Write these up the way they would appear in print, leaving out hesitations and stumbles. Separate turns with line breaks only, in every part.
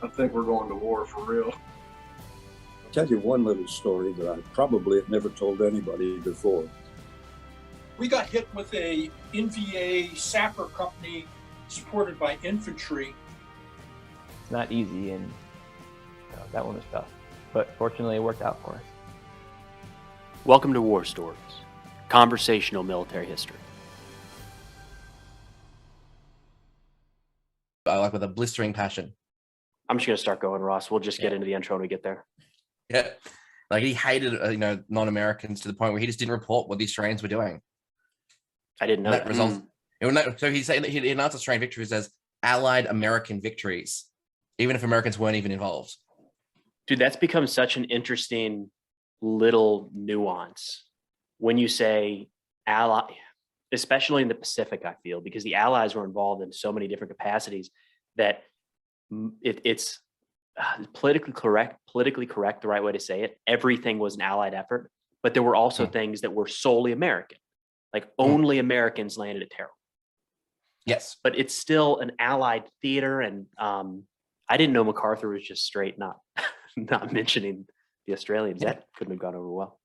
I think we're going to war for real.
I'll tell you one little story that I probably have never told anybody before.
We got hit with a NVA sapper company supported by infantry.
It's not easy, and that one was tough, but fortunately it worked out for us.
Welcome to War Stories, conversational military history.
I like with a blistering passion.
I'm just going to start going, Ross. We'll just get into the intro when we get there.
Yeah. Like he hated, non-Americans to the point where he just didn't report what the Australians were doing.
I didn't know that.
So he's saying that he announced Australian victories as Allied American victories, even if Americans weren't even involved.
Dude, that's become such an interesting little nuance when you say ally, especially in the Pacific, I feel, because the Allies were involved in so many different capacities that it's politically correct, the right way to say it. Everything was an Allied effort, but there were also things that were solely American, like only Americans landed at Terrell.
Yes.
But it's still an Allied theater. And I didn't know MacArthur was just straight not mentioning the Australians.
Yeah.
That couldn't have gone over well.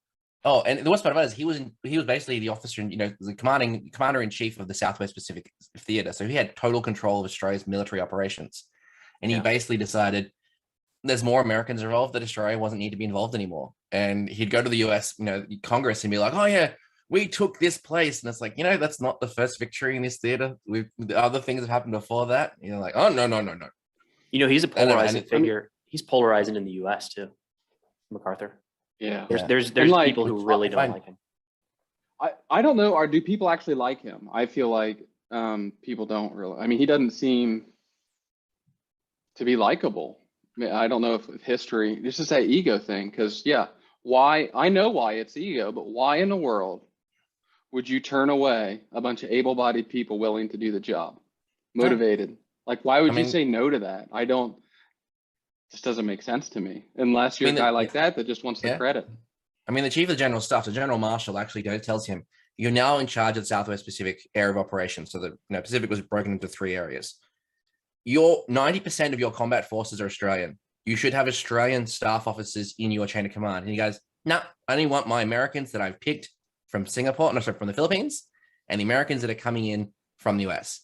Oh, and the worst part about it is he was basically the officer, the commander in chief of the Southwest Pacific Theater. So he had total control of Australia's military operations. And he basically decided there's more Americans involved that Australia wasn't need to be involved anymore. And he'd go to the US, Congress and be like, oh yeah, we took this place. And it's like, that's not the first victory in this theater. The other things have happened before that. Like, oh, no.
He's a polarizing figure. He's polarizing in the US too, MacArthur.
Yeah.
There's people who really don't like him.
I don't know. Do people actually like him? I feel like people don't really. I mean, he doesn't seem to be likable. I don't know if history, this is that ego thing, because why? I know why it's ego, but why in the world would you turn away a bunch of able-bodied people willing to do the job, motivated? Like, why would you say no to that? Just doesn't make sense to me, unless you're a guy like that just wants the credit.
I mean, the chief of general staff, the general marshal, actually tells him, you're now in charge of the Southwest Pacific area of operations. So the Pacific was broken into 3 areas. 90% of your combat forces are Australian. You should have Australian staff officers in your chain of command. And he goes, no, I only want my Americans that I've picked from from the Philippines, and the Americans that are coming in from the US.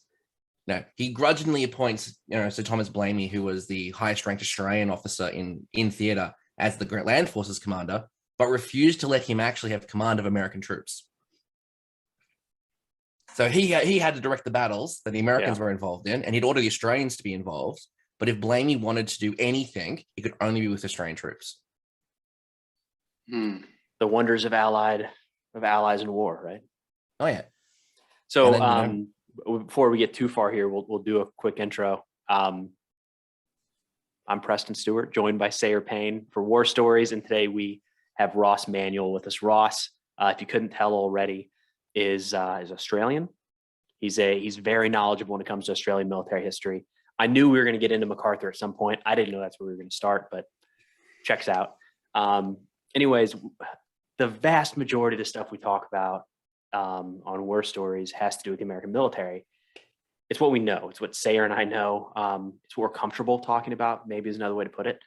Now, he grudgingly appoints, Sir Thomas Blamey, who was the highest ranked Australian officer in theater, as the land forces commander, but refused to let him actually have command of American troops. So he had to direct the battles that the Americans were involved in, and he'd order the Australians to be involved. But if Blamey wanted to do anything, it could only be with Australian troops.
The wonders of allies in war, right?
Oh yeah.
So before we get too far here, we'll do a quick intro. I'm Preston Stewart, joined by Sayre Payne for War Stories, and today we have Ross Manuel with us. Ross, if you couldn't tell already, is Australian. He's very knowledgeable when it comes to Australian military history. I knew we were going to get into MacArthur at some point. I didn't know that's where we were going to start, but checks out. Anyways, the vast majority of the stuff we talk about on War Stories has to do with the American military. It's what we know. It's what Sayre and I know. It's what we're comfortable talking about, maybe is another way to put it.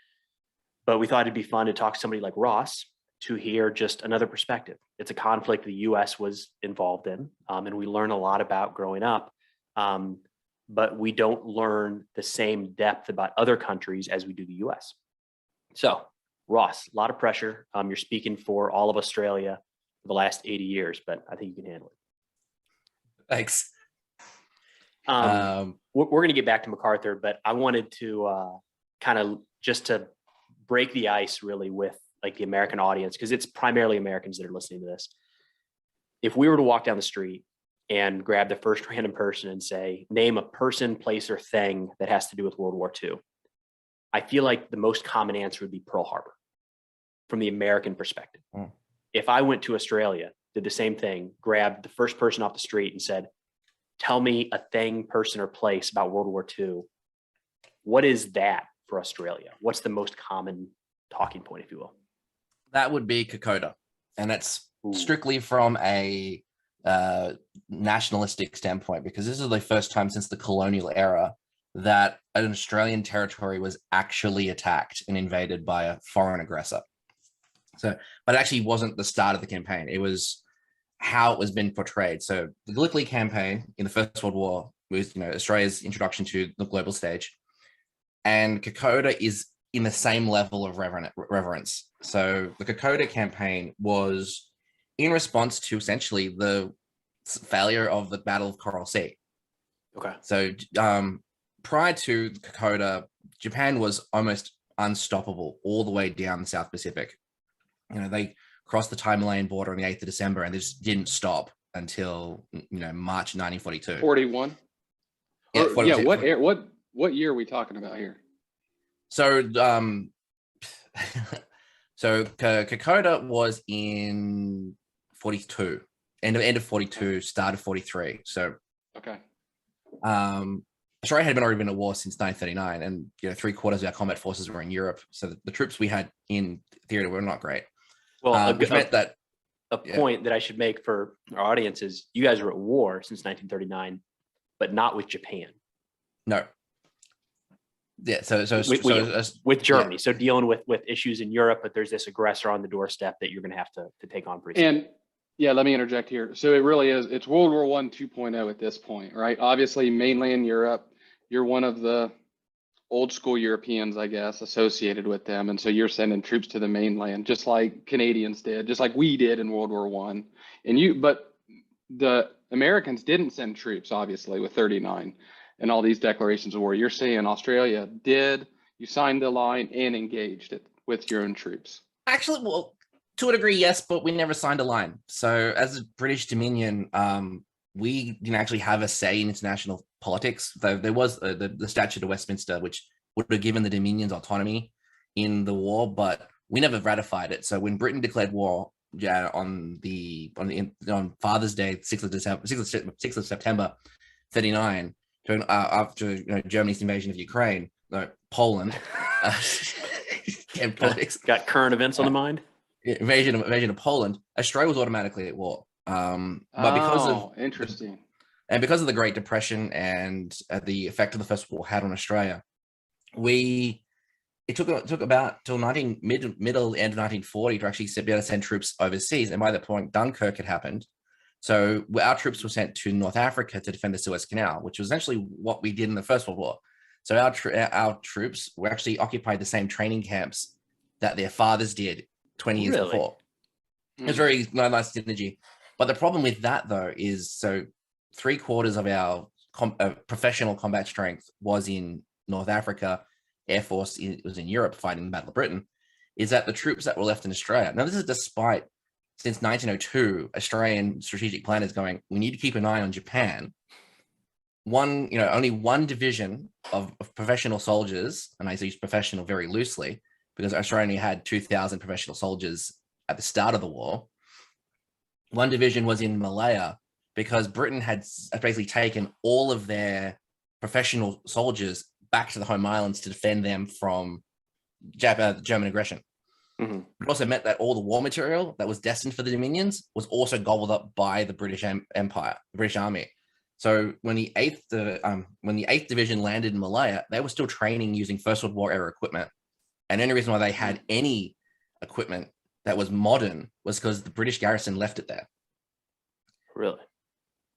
But we thought it'd be fun to talk to somebody like Ross to hear just another perspective. It's a conflict the U.S. was involved in, and we learn a lot about growing up, but we don't learn the same depth about other countries as we do the U.S. So, Ross, a lot of pressure. You're speaking for all of Australia for the last 80 years, but I think you can handle it.
Thanks.
We're going to get back to MacArthur, but I wanted to kind of just to break the ice really with like the American audience, because it's primarily Americans that are listening to this. If we were to walk down the street and grab the first random person and say, name a person, place, or thing that has to do with World War II, I feel like the most common answer would be Pearl Harbor from the American perspective. If I went to Australia, did the same thing, grabbed the first person off the street and said, tell me a thing, person, or place about World War II, what is that for Australia? What's the most common talking point, if you will?
That would be Kokoda. And that's strictly from a nationalistic standpoint, because this is the first time since the colonial era that an Australian territory was actually attacked and invaded by a foreign aggressor. So, but it actually wasn't the start of the campaign. It was how it was been portrayed. So the Gallipoli campaign in the First World War was, Australia's introduction to the global stage. And Kokoda is in the same level of reverence. So the Kokoda campaign was in response to essentially the failure of the Battle of Coral Sea.
Okay.
So prior to Kokoda, Japan was almost unstoppable all the way down the South Pacific. They crossed the Tamerlane border on the 8th of December and they just didn't stop until, March 1942.
41.
Yeah,
42. What year are we talking about here?
So, Kokoda was in 42, end of 42, start of 43. So,
okay.
Australia had already been at war since 1939, and 3/4 of our combat forces were in Europe. So the troops we had in theater were not great.
Well,
which meant that
a point that I should make for our audience is you guys were at war since 1939, but not with Japan.
No. Yeah, so
with Germany. So dealing with issues in Europe, but there's this aggressor on the doorstep that you're going to have to take on pretty soon.
And yeah, let me interject here. So it really is, it's World War I 2.0 at this point, right? Obviously, mainland Europe, you're one of the old school Europeans, I guess, associated with them. And so you're sending troops to the mainland, just like Canadians did, just like we did in World War I. But the Americans didn't send troops, obviously, with 39 and all these declarations of war. You're saying Australia did, you signed the line and engaged it with your own troops.
Actually, well, to a degree, yes, but we never signed a line. So as a British Dominion, we didn't actually have a say in international politics. Though there was the Statute of Westminster, which would have given the Dominions autonomy in the war, but we never ratified it. So when Britain declared war on Father's Day, 6th of September, 39, after Germany's invasion of Ukraine, Poland, politics.
Got current events on the mind.
Invasion of Poland, Australia was automatically at war. But because of
interesting,
and because of the Great Depression and the effect of the First World War had on Australia, it took about till middle end of 1940 to actually be able to send troops overseas. And by that point, Dunkirk had happened. So our troops were sent to North Africa to defend the Suez Canal, which was essentially what we did in the First World War. So our troops were actually occupied the same training camps that their fathers did 20 years before. It was very nice synergy. But the problem with that, though, is so 3/4 of our professional combat strength was in North Africa. Air Force was in Europe fighting the Battle of Britain. Is that the troops that were left in Australia? Now, this is despite since 1902, Australian strategic planners going, we need to keep an eye on Japan. Only one division of professional soldiers, and I use professional very loosely because Australia only had 2,000 professional soldiers at the start of the war. One division was in Malaya because Britain had basically taken all of their professional soldiers back to the home islands to defend them from German aggression.
Mm-hmm.
It also meant that all the war material that was destined for the Dominions was also gobbled up by the British Empire, the British Army. So when the 8th Division landed in Malaya, they were still training using First World War era equipment. And the only reason why they had any equipment that was modern was because the British garrison left it there.
Really?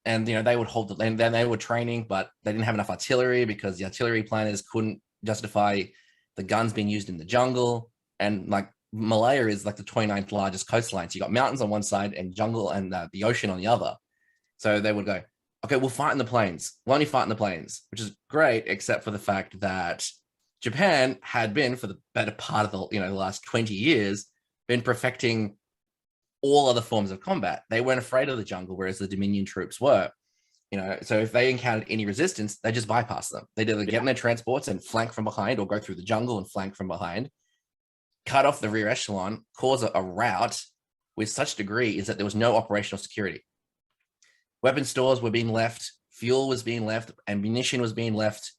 And they would hold and then they were training, but they didn't have enough artillery because the artillery planners couldn't justify the guns being used in the jungle. And like Malaya is like the 29th largest coastline. So you got mountains on one side and jungle and the ocean on the other. So they would go, okay, we'll fight in the plains. We'll only fight in the plains, which is great, except for the fact that Japan had been, for the better part of the last 20 years, been perfecting all other forms of combat. They weren't afraid of the jungle, whereas the Dominion troops were. So if they encountered any resistance, they just bypass them. They'd either get in their transports and flank from behind, or go through the jungle and flank from behind, cut off the rear echelon, cause a rout with such degree is that there was no operational security. Weapon stores were being left, fuel was being left, ammunition was being left,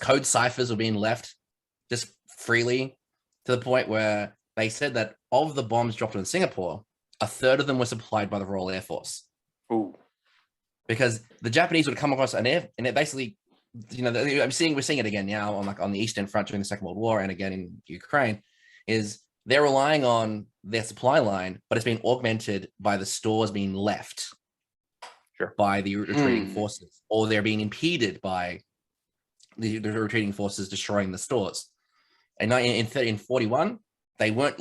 code ciphers were being left just freely, to the point where they said that of the bombs dropped in Singapore, 1/3 of them were supplied by the Royal Air Force.
Ooh.
Because the Japanese would come across an air, and it basically, we're seeing it again now on the Eastern Front during the Second World War and again in Ukraine, is they're relying on their supply line, but it's being augmented by the stores being left by the retreating forces, or they're being impeded by the retreating forces destroying the stores. And in 41, they weren't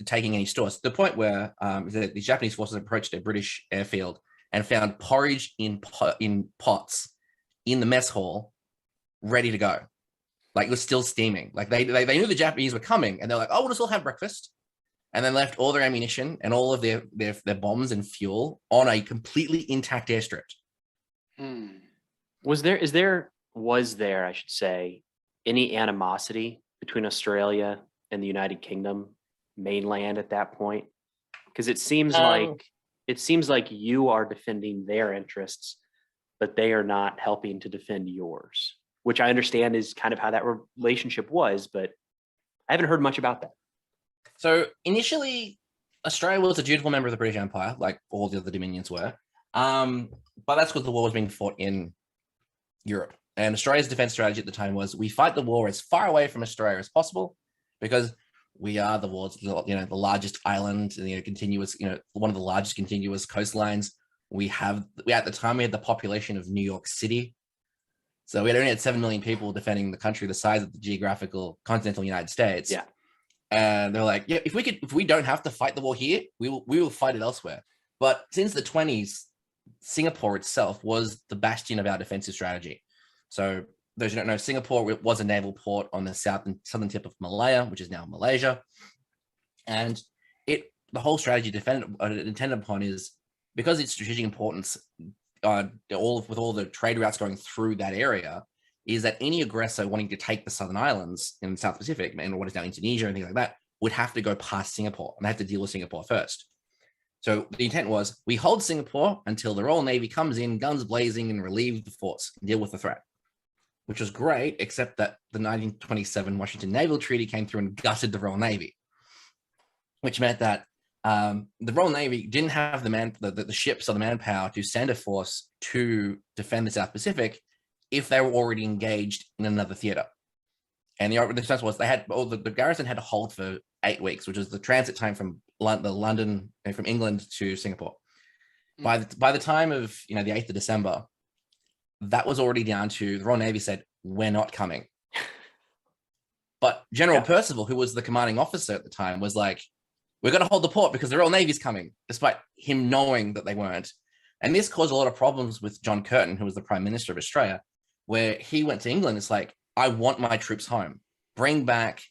taking any stores, to the point where the Japanese forces approached a British airfield and found porridge in pots in the mess hall, ready to go. Like, it was still steaming. Like, they knew the Japanese were coming, and they're like, oh, we'll just all have breakfast. And then left all their ammunition and all of their bombs and fuel on a completely intact airstrip.
Was there, I should say, any animosity between Australia and the United Kingdom mainland at that point? Because it seems like you are defending their interests, but they are not helping to defend yours, which I understand is kind of how that relationship was, but I haven't heard much about that.
So initially, Australia was a dutiful member of the British Empire, like all the other dominions were. But that's because the war was being fought in Europe. And Australia's defense strategy at the time was, we fight the war as far away from Australia as possible, because we are the world's, the largest island, continuous, one of the largest continuous coastlines. At the time, we had the population of New York City. So we only had 7 million people defending the country the size of the geographical continental United States. Yeah. And they're like, yeah, if we don't have to fight the war here, we will fight it elsewhere. But since the 20s, Singapore itself was the bastion of our defensive strategy. So those who don't know, Singapore was a naval port on the southern tip of Malaya, which is now Malaysia. And the whole strategy intended upon is, because its strategic importance, with all the trade routes going through that area, is that any aggressor wanting to take the southern islands in the South Pacific, and what is now Indonesia and things like that, would have to go past Singapore, and they have to deal with Singapore first. So the intent was, we hold Singapore until the Royal Navy comes in, guns blazing, and relieve the forts, and deal with the threat. Which was great, except that the 1927 Washington Naval Treaty came through and gutted the Royal Navy, which meant that the Royal Navy didn't have the ships or the manpower to send a force to defend the South Pacific if they were already engaged in another theater. And the response was, the garrison had to hold for 8 weeks, which was the transit time from London and from England to Singapore. By the time of the 8th of December, that was already down to, the Royal Navy said, we're not coming. But General Percival, who was the commanding officer at the time, was like, we're going to hold the port because the Royal Navy's coming, despite him knowing that they weren't. And this caused a lot of problems with John Curtin, who was the Prime Minister of Australia, where he went to England. It's like, I want my troops home. Bring back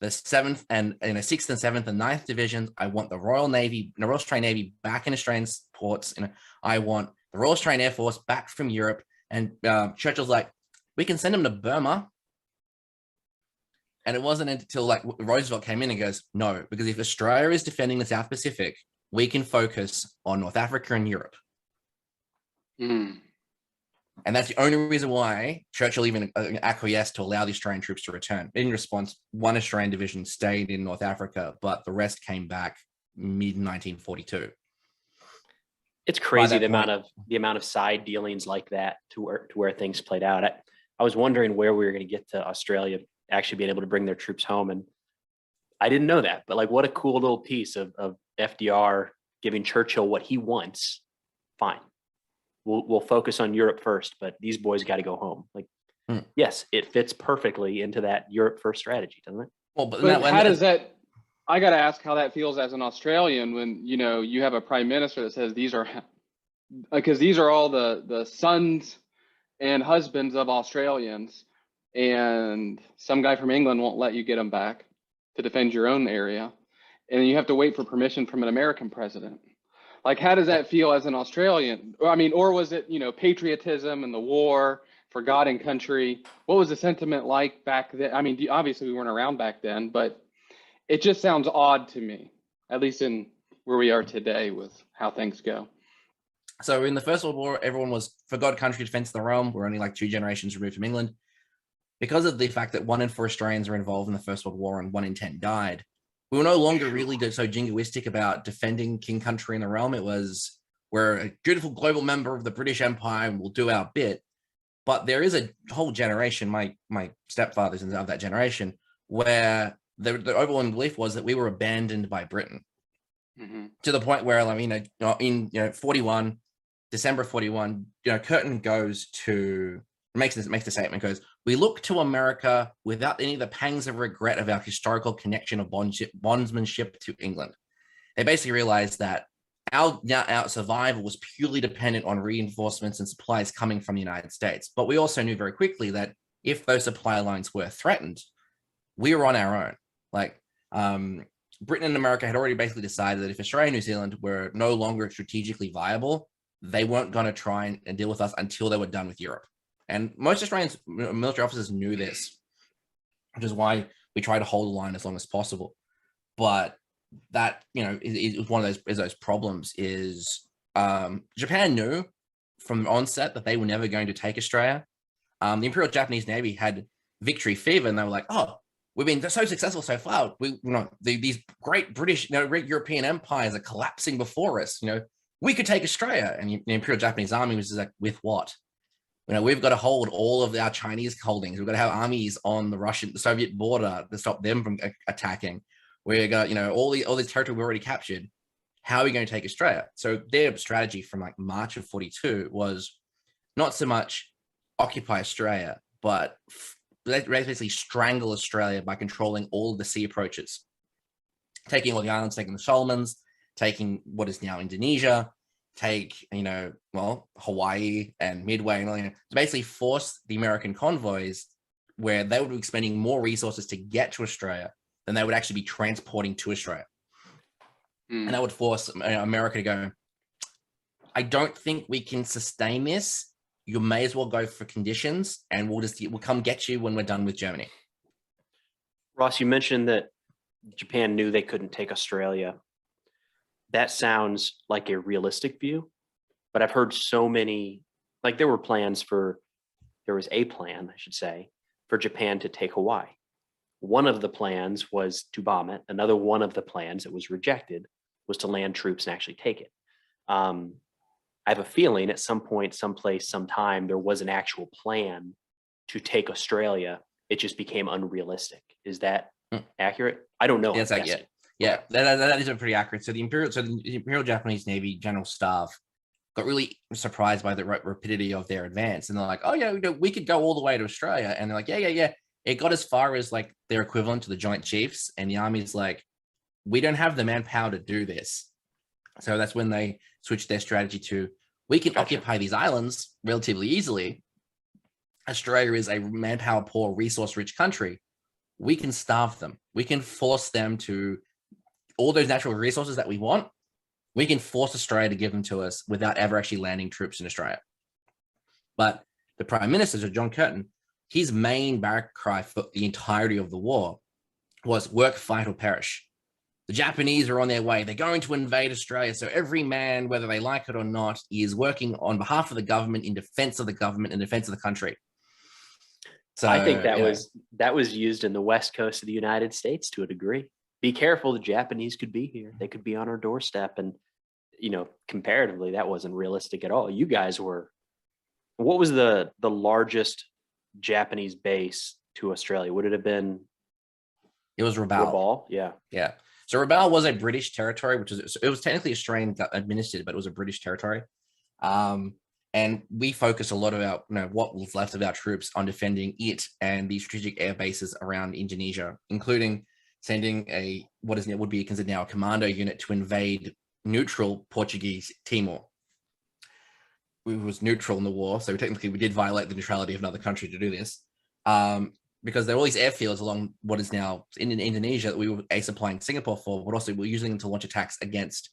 the 7th and 6th and 7th and 9th divisions. I want the Royal Navy, the Royal Australian Navy back in Australian ports. I want the Royal Australian Air Force back from Europe. And Churchill's like, we can send them to Burma. And it wasn't until Roosevelt came in and goes, no, because if Australia is defending the South Pacific, we can focus on North Africa and Europe. And that's the only reason why Churchill even acquiesced to allow the Australian troops to return. In response, one Australian division stayed in North Africa, but the rest came back mid-1942.
It's crazy the amount of side dealings like that to where things played out. I was wondering where we were going to get to Australia actually being able to bring their troops home, and I didn't know that. But what a cool little piece of FDR giving Churchill what he wants. Fine, we'll focus on Europe first, but these boys got to go home. Yes, it fits perfectly into that Europe first strategy, doesn't it?
Well, but how does that? I got to ask how that feels as an Australian when, you have a prime minister that says these are all the sons and husbands of Australians, and some guy from England won't let you get them back to defend your own area. And you have to wait for permission from an American president. How does that feel as an Australian? Or was it, patriotism and the war for God and country? What was the sentiment like back then? Obviously we weren't around back then, but it just sounds odd to me, at least in where we are today with how things go.
So in the First World War, everyone was for God, country, defense of the realm. We're only 2 generations removed from England. Because of the fact that 1 in 4 Australians were involved in the First World War and 1 in 10 died, we were no longer really so jingoistic about defending king, country, and the realm. It was, we're a dutiful global member of the British Empire and we'll do our bit. But there is a whole generation, my stepfather's of that generation, where the overwhelming belief was that we were abandoned by Britain, to the point where, I mean, in 41, December 41, Curtin goes to makes the statement, goes, "We look to America without any of the pangs of regret of our historical connection of bondsmanship to England." They basically realized that our survival was purely dependent on reinforcements and supplies coming from the United States. But we also knew very quickly that if those supply lines were threatened, we were on our own. Like, Britain and America had already basically decided that if Australia and New Zealand were no longer strategically viable, they weren't going to try and deal with us until they were done with Europe. And most Australian military officers knew this, which is why we try to hold the line as long as possible. But that, is one of those problems is Japan knew from the onset that they were never going to take Australia. The Imperial Japanese Navy had victory fever, and they were like, "Oh, we've been so successful so far. These great British, great European empires are collapsing before us. We could take Australia." And the Imperial Japanese Army was just like, "With what? We've got to hold all of our Chinese holdings. We've got to have armies on the Soviet border to stop them from attacking. We got, all the territory we already captured. How are we going to take Australia?" So their strategy from like March of 42 was not so much occupy Australia, but basically strangle Australia by controlling all of the sea approaches, taking all the islands, taking the Solomons, taking what is now Indonesia, take, Hawaii and Midway, and to basically force the American convoys, where they would be spending more resources to get to Australia than they would actually be transporting to Australia. And that would force America to go, "I don't think we can sustain this. You may as well go for conditions, and we'll come get you when we're done with Germany."
Ross, you mentioned that Japan knew they couldn't take Australia. That sounds like a realistic view, but I've heard so many, like there was a plan, I should say, for Japan to take Hawaii. One of the plans was to bomb it. Another one of the plans that was rejected was to land troops and actually take it. I have a feeling at some point, someplace, sometime, there was an actual plan to take Australia. It just became unrealistic. Is that accurate? I don't know.
Yes, yeah, that is pretty accurate. So the Imperial Japanese Navy General Staff got really surprised by the rapidity of their advance, and they're like, "Oh yeah, we could go all the way to Australia." And they're like, "Yeah." It got as far as like their equivalent to the Joint Chiefs, and the Army's like, "We don't have the manpower to do this." So that's when they switched their strategy to, "We can occupy these islands relatively easily. Australia is a manpower poor, resource rich country. We can starve them. We can force them to all those natural resources that we want. We can force Australia to give them to us without ever actually landing troops in Australia." But the Prime Minister, so John Curtin, his main barrack cry for the entirety of the war was "work, fight, or perish." The Japanese are on their way. They're going to invade Australia. So every man, whether they like it or not, is working on behalf of the government, in defense of the government, in defense of the country. So
I think that was used in the West Coast of the United States to a degree. Be careful, the Japanese could be here. They could be on our doorstep. And, comparatively, that wasn't realistic at all. You guys were, what was the largest Japanese base to Australia? Would it have been?
It was Rabaul.
Yeah.
So Rabaul was a British territory, it was technically Australian administered, but it was a British territory. And we focused a lot of our, what was left of our troops on defending it and the strategic air bases around Indonesia, including sending would be considered now a commando unit to invade neutral Portuguese Timor. We was neutral in the war, so technically we did violate the neutrality of another country to do this, because there are all these airfields along what is now in Indonesia that we were supplying Singapore for, but also we're using them to launch attacks against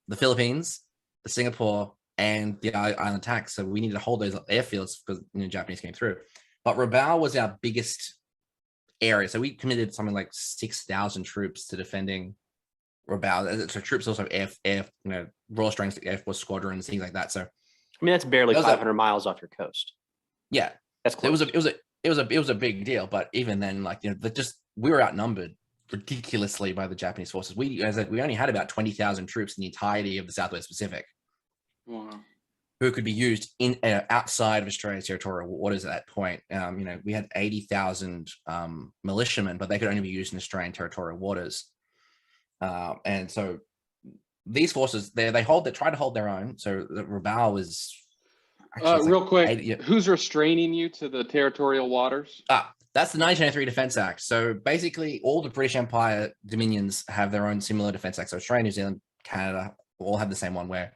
the Philippines, the Singapore, and the island attacks. So we needed to hold those airfields because the Japanese came through. But Rabaul was our biggest area, so we committed something like 6,000 troops to defending Rabaul. So troops also Royal Australian Air Force squadrons, things like that. So
that's barely 500 miles off your coast.
Yeah,
that's close.
It was a big deal. But even then, we were outnumbered ridiculously by the Japanese forces. We only had about 20,000 troops in the entirety of the Southwest Pacific.
Wow.
who could be used in outside of Australia's territorial waters at that point. We had 80,000 militiamen, but they could only be used in Australian territorial waters. And so these forces, they try to hold their own. So the Rabaul was
real quick, who's restraining you to the territorial waters?
That's the 1903 Defence Act. So basically, all the British Empire dominions have their own similar defence act. So Australia, New Zealand, Canada all have the same one, where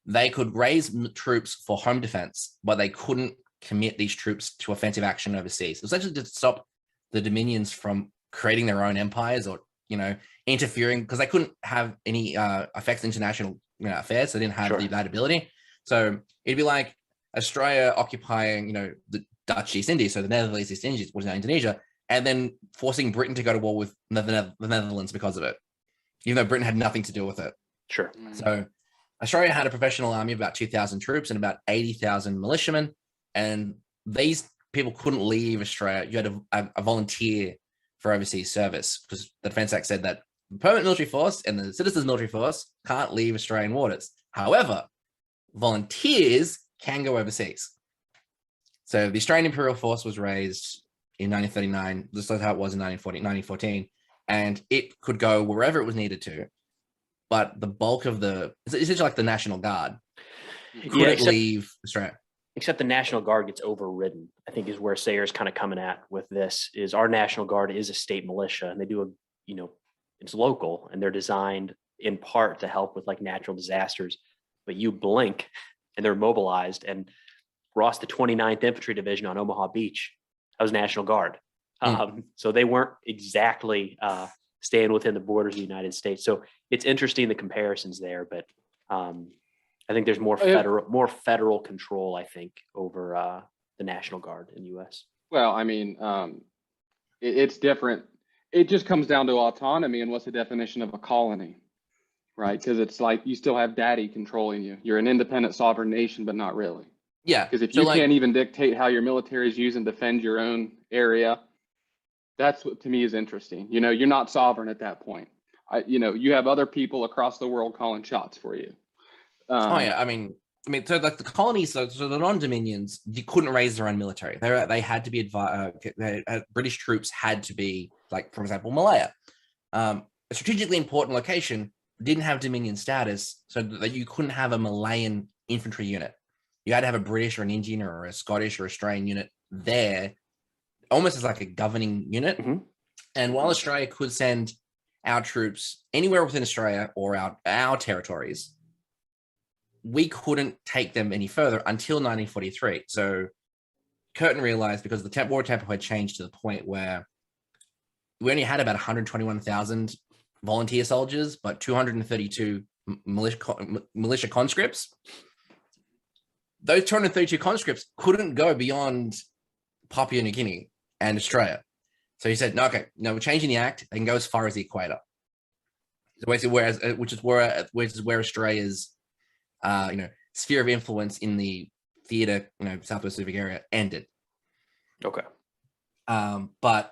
they could raise troops for home defence, but they couldn't commit these troops to offensive action overseas. Essentially, to stop the dominions from creating their own empires or interfering, because they couldn't have any effects on international affairs. So they didn't have that ability. So it'd be like Australia occupying the Dutch East Indies, so the Netherlands East Indies was now Indonesia, and then forcing Britain to go to war with the Netherlands because of it, even though Britain had nothing to do with it.
Sure.
So Australia had a professional army of about 2,000 troops and about 80,000 militiamen, and these people couldn't leave Australia. You had a volunteer for overseas service, because the Defence Act said that the permanent military force and the citizens military force can't leave Australian waters. However, volunteers can go overseas. So the Australian Imperial Force was raised in 1939, just like how it was in 1914, and it could go wherever it was needed to. But the bulk of it's essentially like the National Guard couldn't leave Australia.
Except the National Guard gets overridden, I think, is where Sayre's kind of coming at with this. Is our National Guard is a state militia, and they do it's local, and they're designed in part to help with like natural disasters. But you blink, and they're mobilized. And Ross, the 29th Infantry Division on Omaha Beach, that was National Guard. So they weren't exactly staying within the borders of the United States. So it's interesting, the comparisons there, but I think there's more federal control, I think, over the National Guard in the U.S.
Well, I mean, it's different. It just comes down to autonomy and what's the definition of a colony, right? Because it's like you still have daddy controlling you. You're an independent sovereign nation, but not really.
Yeah.
Because if you can't even dictate how your militaries use and defend your own area, that's what to me is interesting. You're not sovereign at that point. You have other people across the world calling shots for you.
I mean, so like the colonies, so the non-dominions, you couldn't raise their own military. They had to be British troops had to be, like, for example, Malaya, a strategically important location, didn't have dominion status, so that you couldn't have a Malayan infantry unit. You had to have a British or an Indian or a Scottish or Australian unit there, almost as like a governing unit. Mm-hmm. And while Australia could send our troops anywhere within Australia or our territories, we couldn't take them any further until 1943. So Curtin realized, because the war tempo had changed to the point where we only had about 121,000 volunteer soldiers, but 232 militia conscripts. Those 232 conscripts couldn't go beyond Papua New Guinea and Australia. So he said, no, we're changing the act. They can go as far as the equator. So basically, which is where Australia's sphere of influence in the theater, Southwest Pacific area ended.
Okay.
That's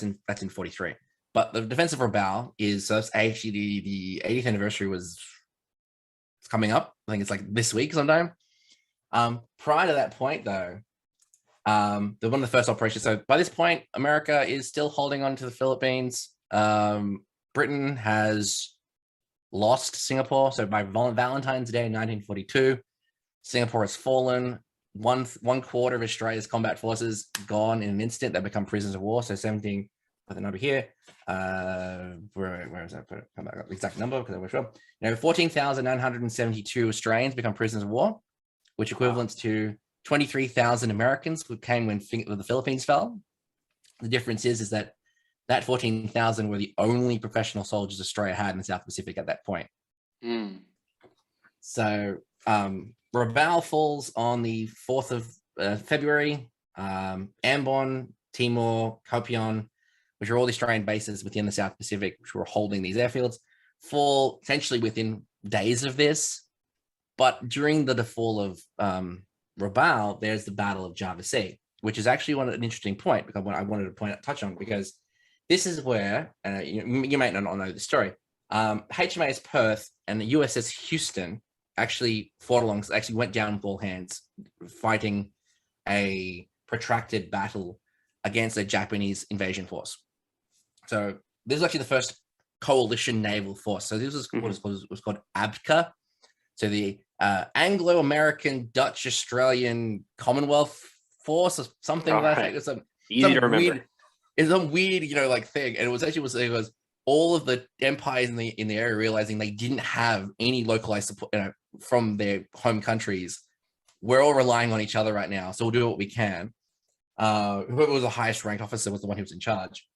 in 43. But the defense of Rabaul that's actually the 80th anniversary it's coming up. I think it's like this week sometime. Prior to that point, though, one of the first operations. So by this point, America is still holding on to the Philippines. Britain has lost Singapore. So by Valentine's Day, 1942, Singapore has fallen. One quarter of Australia's combat forces gone in an instant. They become prisoners of war. So 17, put the number here. Where is that? Come back up the exact number because I wish. 14,972 Australians become prisoners of war, which equivalents to 23,000 Americans who came when the Philippines fell. The difference is that 14,000 were the only professional soldiers Australia had in the South Pacific at that point. So Rabaul falls on the 4th of February. Ambon, Timor, Kopion, which are all the Australian bases within the South Pacific, which were holding these airfields, fall essentially within days of this. But during the fall of Rabaul, there's the Battle of Java Sea, which is actually an interesting point, because I wanted to touch on, because this is where, you might not know the story, HMAS Perth and the USS Houston actually went down with all hands, fighting a protracted battle against a Japanese invasion force. So this is actually the first coalition naval force. So this was what was called ABCA. So the Anglo-American Dutch Australian Commonwealth Force or something like that. It's
easy to remember.
It's some weird, like thing. And it was all of the empires in the area realizing they didn't have any localized support from their home countries. We're all relying on each other right now, so we'll do what we can. Whoever was the highest ranked officer was the one who was in charge.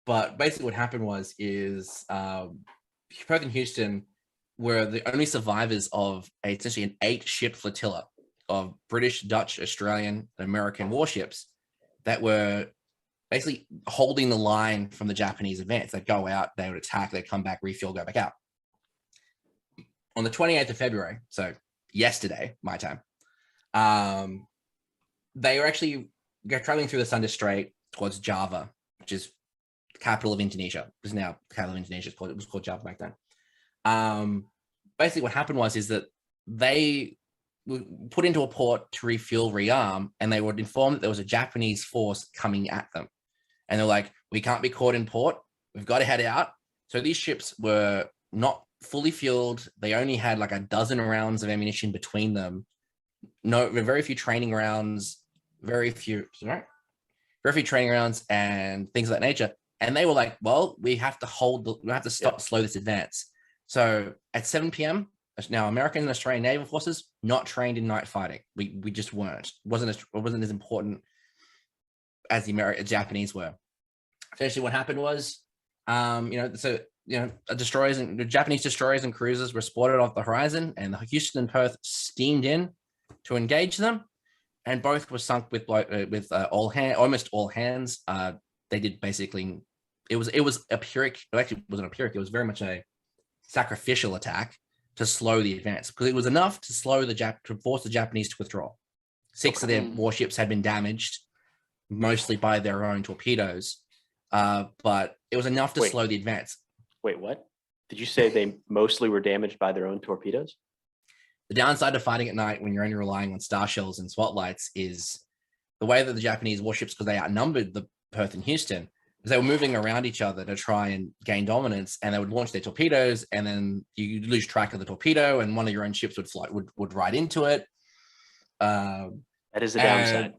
But basically what happened is Perth and Houston were the only survivors of essentially an 8-ship flotilla of British, Dutch, Australian, and American warships that were basically holding the line from the Japanese advance. They'd go out, they would attack, they'd come back, refuel, go back out. On the 28th of February, so yesterday, my time, they were actually traveling through the Sunda Strait towards Java, which is the capital of Indonesia. It is now the capital of Indonesia. It was called Java back then. Basically what happened is that they were put into a port to refuel, rearm, and they were informed that there was a Japanese force coming at them. And they're like, we can't be caught in port. We've got to head out. So these ships were not fully fueled. They only had like a dozen rounds of ammunition between them. Very few training rounds, very few training rounds and things of that nature. And they were like, well, we have to slow this advance. So at 7 p.m., now American and Australian naval forces not trained in night fighting. We just weren't. It wasn't as important as the Japanese were. Essentially, what happened was, the Japanese destroyers and cruisers were spotted off the horizon, and the Houston and Perth steamed in to engage them, and both were sunk with almost all hands. They did basically. It was a Pyrrhic. It actually wasn't a Pyrrhic. It was very much a sacrificial attack to slow the advance, because it was enough to to force the Japanese to withdraw. 6 of their warships had been damaged, mostly by their own torpedoes, but it was enough to slow the advance.
Wait, what? Did you say they mostly were damaged by their own torpedoes?
The downside of fighting at night when you're only relying on star shells and spotlights is the way that the Japanese warships, because they outnumbered the Perth and Houston, is they were moving around each other to try and gain dominance, and they would launch their torpedoes, and then you lose track of the torpedo, and one of your own ships would ride into it.
That is the downside.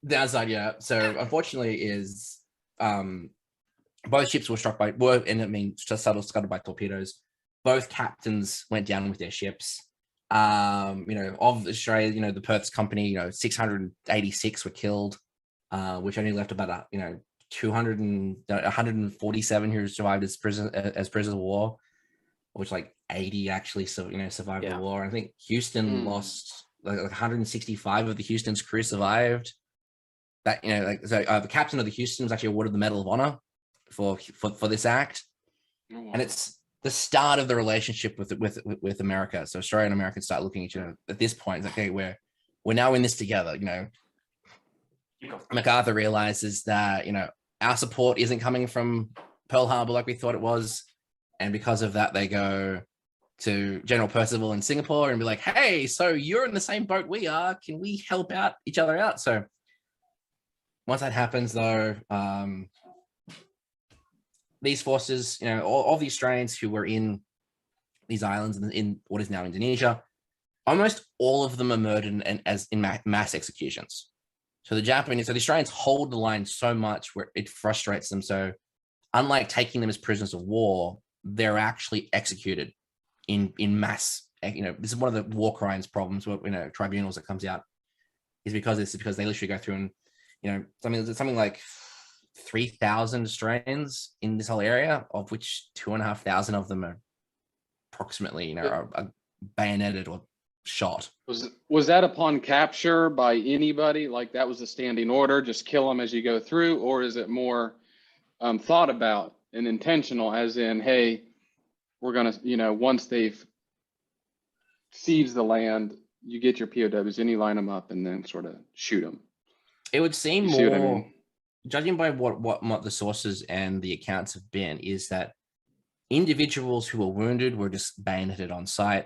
Downside, yeah. So unfortunately, is both ships were scuttled by torpedoes. Both captains went down with their ships. Of Australia, the Perth's company, 686 were killed, which only left about 147 who survived as prisoners of war, which 80 actually survived the war. I think Houston lost 165 of the Houston's crew survived. That the captain of the Houston was actually awarded the Medal of Honor for this act. Oh, wow. And it's the start of the relationship with America. So Australia and America start looking at each other at this point. It's like, okay, we're now in this together. MacArthur realizes that our support isn't coming from Pearl Harbor like we thought it was, and because of that, they go to General Percival in Singapore and be like, "Hey, so you're in the same boat we are. Can we help each other out?" So once that happens, though, these forces, all the Australians who were in these islands in what is now Indonesia, almost all of them are murdered in mass executions. So the Australians hold the line so much where it frustrates them. So unlike taking them as prisoners of war, they're actually executed in mass. This is one of the war crimes problems where, tribunals that comes out is because they literally go through and, something like 3,000 Australians in this whole area, of which 2,500 of them are approximately, are bayoneted or shot.
Was that upon capture by anybody? Like that was a standing order, just kill them as you go through, or is it more thought about and intentional, as in, hey, we're gonna, once they've seized the land, you get your POWs and you line them up and then sort of shoot them?
It would seem more, judging by what the sources and the accounts have been, is that individuals who were wounded were just bayoneted on site.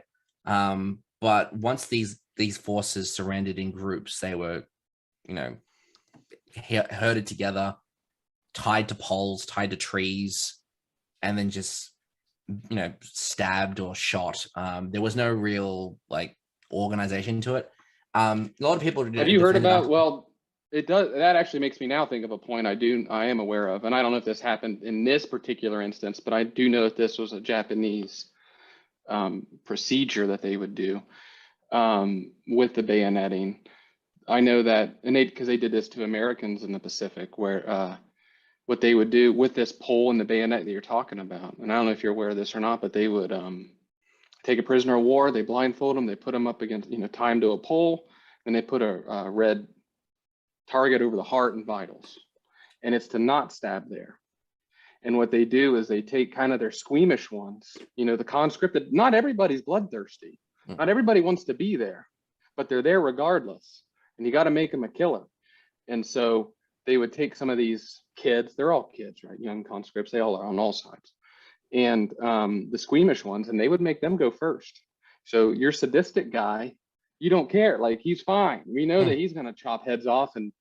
But once these forces surrendered in groups, they were, herded together, tied to poles, tied to trees, and then just, stabbed or shot. There was no real organization to it. A lot of people
have you heard about? Well, it does. That actually makes me now think of a point I am aware of, and I don't know if this happened in this particular instance, but I do know that this was a Japanese procedure that they would do with the bayoneting. I know that, and because they did this to Americans in the Pacific, where what they would do with this pole and the bayonet that you're talking about, and I don't know if you're aware of this or not, but they would take a prisoner of war, they blindfold them, they put them up against, tie them to a pole, and they put a red target over the heart and vitals, and it's to not stab there. And what they do is they take kind of their squeamish ones, the conscripted. Not everybody's bloodthirsty. Not everybody wants to be there, but they're there regardless. And you got to make them a killer. And so they would take some of these kids. They're all kids, right? Young conscripts. They all are on all sides. And the squeamish ones, and they would make them go first. So your sadistic guy, you don't care. He's fine. We know that he's going to chop heads off and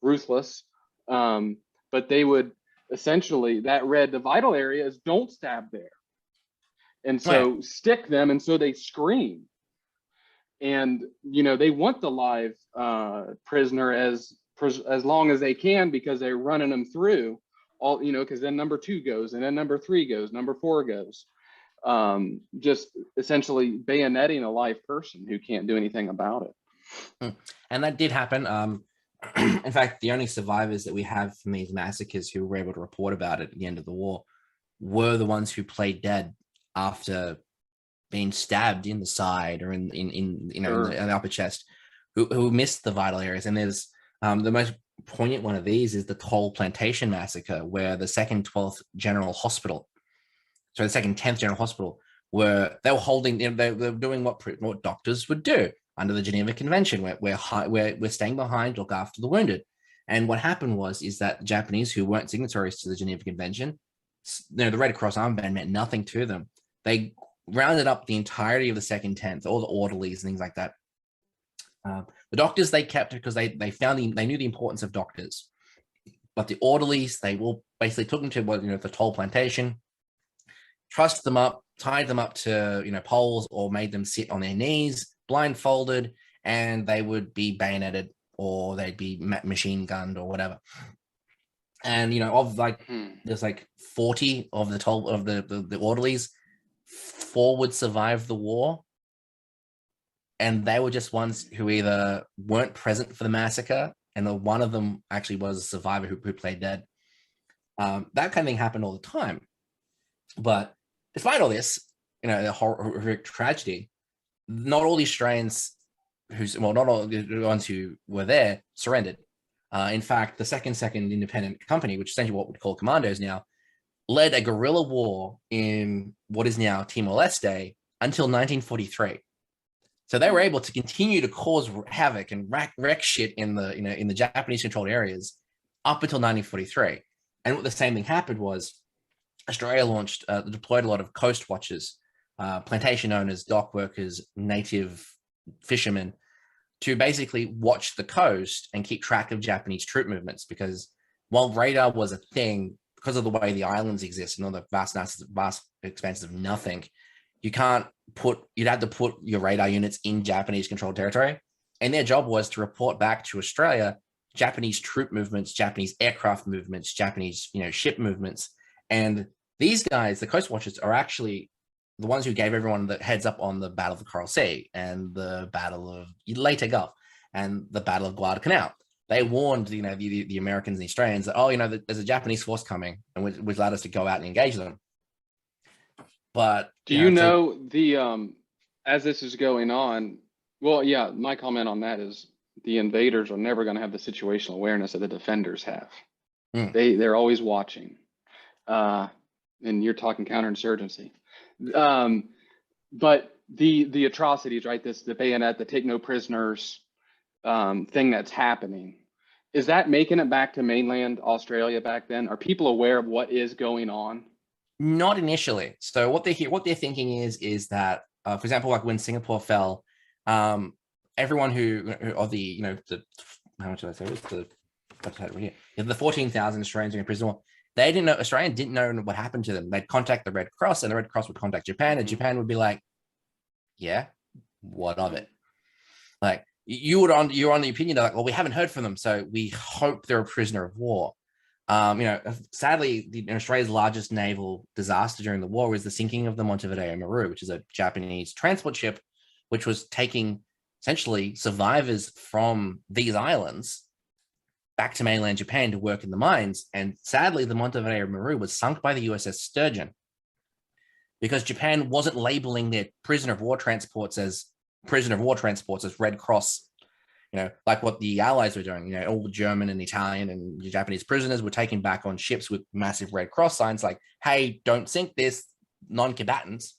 ruthless. But they would essentially, the vital area is don't stab there. And so stick them, and so they scream. And, they want the live prisoner as long as they can, because they're running them through all, because then number 2 goes, and then number 3 goes, number 4 goes. Just essentially bayoneting a live person who can't do anything about it.
And that did happen. In fact, the only survivors that we have from these massacres who were able to report about it at the end of the war were the ones who played dead after being stabbed in the side or in the upper chest, who missed the vital areas. And there's the most poignant one of these is the Toll Plantation massacre, where the 2nd 12th General Hospital, the 2nd 10th General Hospital, they were holding, they were doing what doctors would do under the Geneva Convention, where we're staying behind, look after the wounded. And what happened is that the Japanese, who weren't signatories to the Geneva Convention, the Red Cross armband meant nothing to them. They rounded up the entirety of the 2nd 10th, all the orderlies and things like that. The doctors they kept because they knew the importance of doctors, but the orderlies, they will basically took them to the Toll Plantation, trussed them up, tied them up to poles, or made them sit on their knees, blindfolded, and they would be bayoneted, or they'd be machine gunned or whatever. And there's 40 of the orderlies, 4 would survive the war, and they were just ones who either weren't present for the massacre, and one of them actually was a survivor who played dead. That kind of thing happened all the time. But despite all this, the horrific tragedy, not all the Australians not all the ones who were there surrendered. In fact, the second independent company, which is essentially what we call commandos now, led a guerrilla war in what is now Timor-Leste until 1943. So they were able to continue to cause havoc and wreck shit in the Japanese-controlled areas up until 1943. And what the same thing happened was Australia deployed a lot of coast watchers, plantation owners, dock workers, native fishermen, to basically watch the coast and keep track of Japanese troop movements. Because while radar was a thing, because of the way the islands exist and all the vast expanses of nothing, you'd have to put your radar units in Japanese controlled territory. And their job was to report back to Australia Japanese troop movements, Japanese aircraft movements, Japanese ship movements. And these guys, the coast watchers, are actually the ones who gave everyone the heads up on the Battle of the Coral Sea and the Battle of Leyte Gulf and the Battle of Guadalcanal. They warned the Americans and the Australians that there's a Japanese force coming, and would allowed us to go out and engage them. But
as this is going on, well, yeah, my comment on that is the invaders are never going to have the situational awareness that the defenders have. They're always watching, and you're talking counterinsurgency. But the atrocities, right? The bayonet, the take no prisoners thing that's happening, is that making it back to mainland Australia back then? Are people aware of what is going on?
Not initially. So what they're thinking is that, for example, like when Singapore fell, Everyone who of the, you know, the, how much did I say? What's that here? The 14,000 Australians in prison war. They didn't know, Australians didn't know what happened to them. They'd contact the Red Cross, and the Red Cross would contact Japan, and Japan would be like, yeah, what of it? Like, you're on the opinion that, like, well, we haven't heard from them, so we hope they're a prisoner of war. You know, sadly, Australia's largest naval disaster during the war was the sinking of the Montevideo Maru, which is a Japanese transport ship, which was taking essentially survivors from these islands back to mainland Japan to work in the mines. And sadly, the Montevideo Maru was sunk by the USS Sturgeon because Japan wasn't labeling their prisoner of war transports as Red Cross, you know, like what the Allies were doing. You know, all the German and Italian and Japanese prisoners were taken back on ships with massive Red Cross signs like, hey, don't sink this, non-combatants.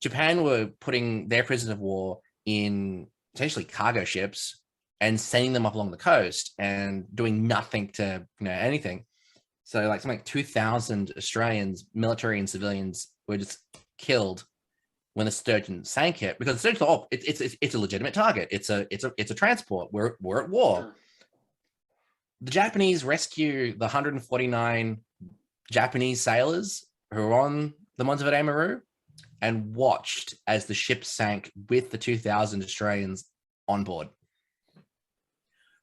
Japan were putting their prisoners of war in essentially cargo ships and sending them up along the coast and doing nothing to, you know, anything. So like something like 2,000 Australians, military and civilians, were just killed when the Sturgeon sank it, because the Sturgeon thought, oh, it's a legitimate target. It's a transport. We're at war.
Sure.
The Japanese rescue the 149 Japanese sailors who were on the Montevideo Maru and watched as the ship sank with the 2,000 Australians on board.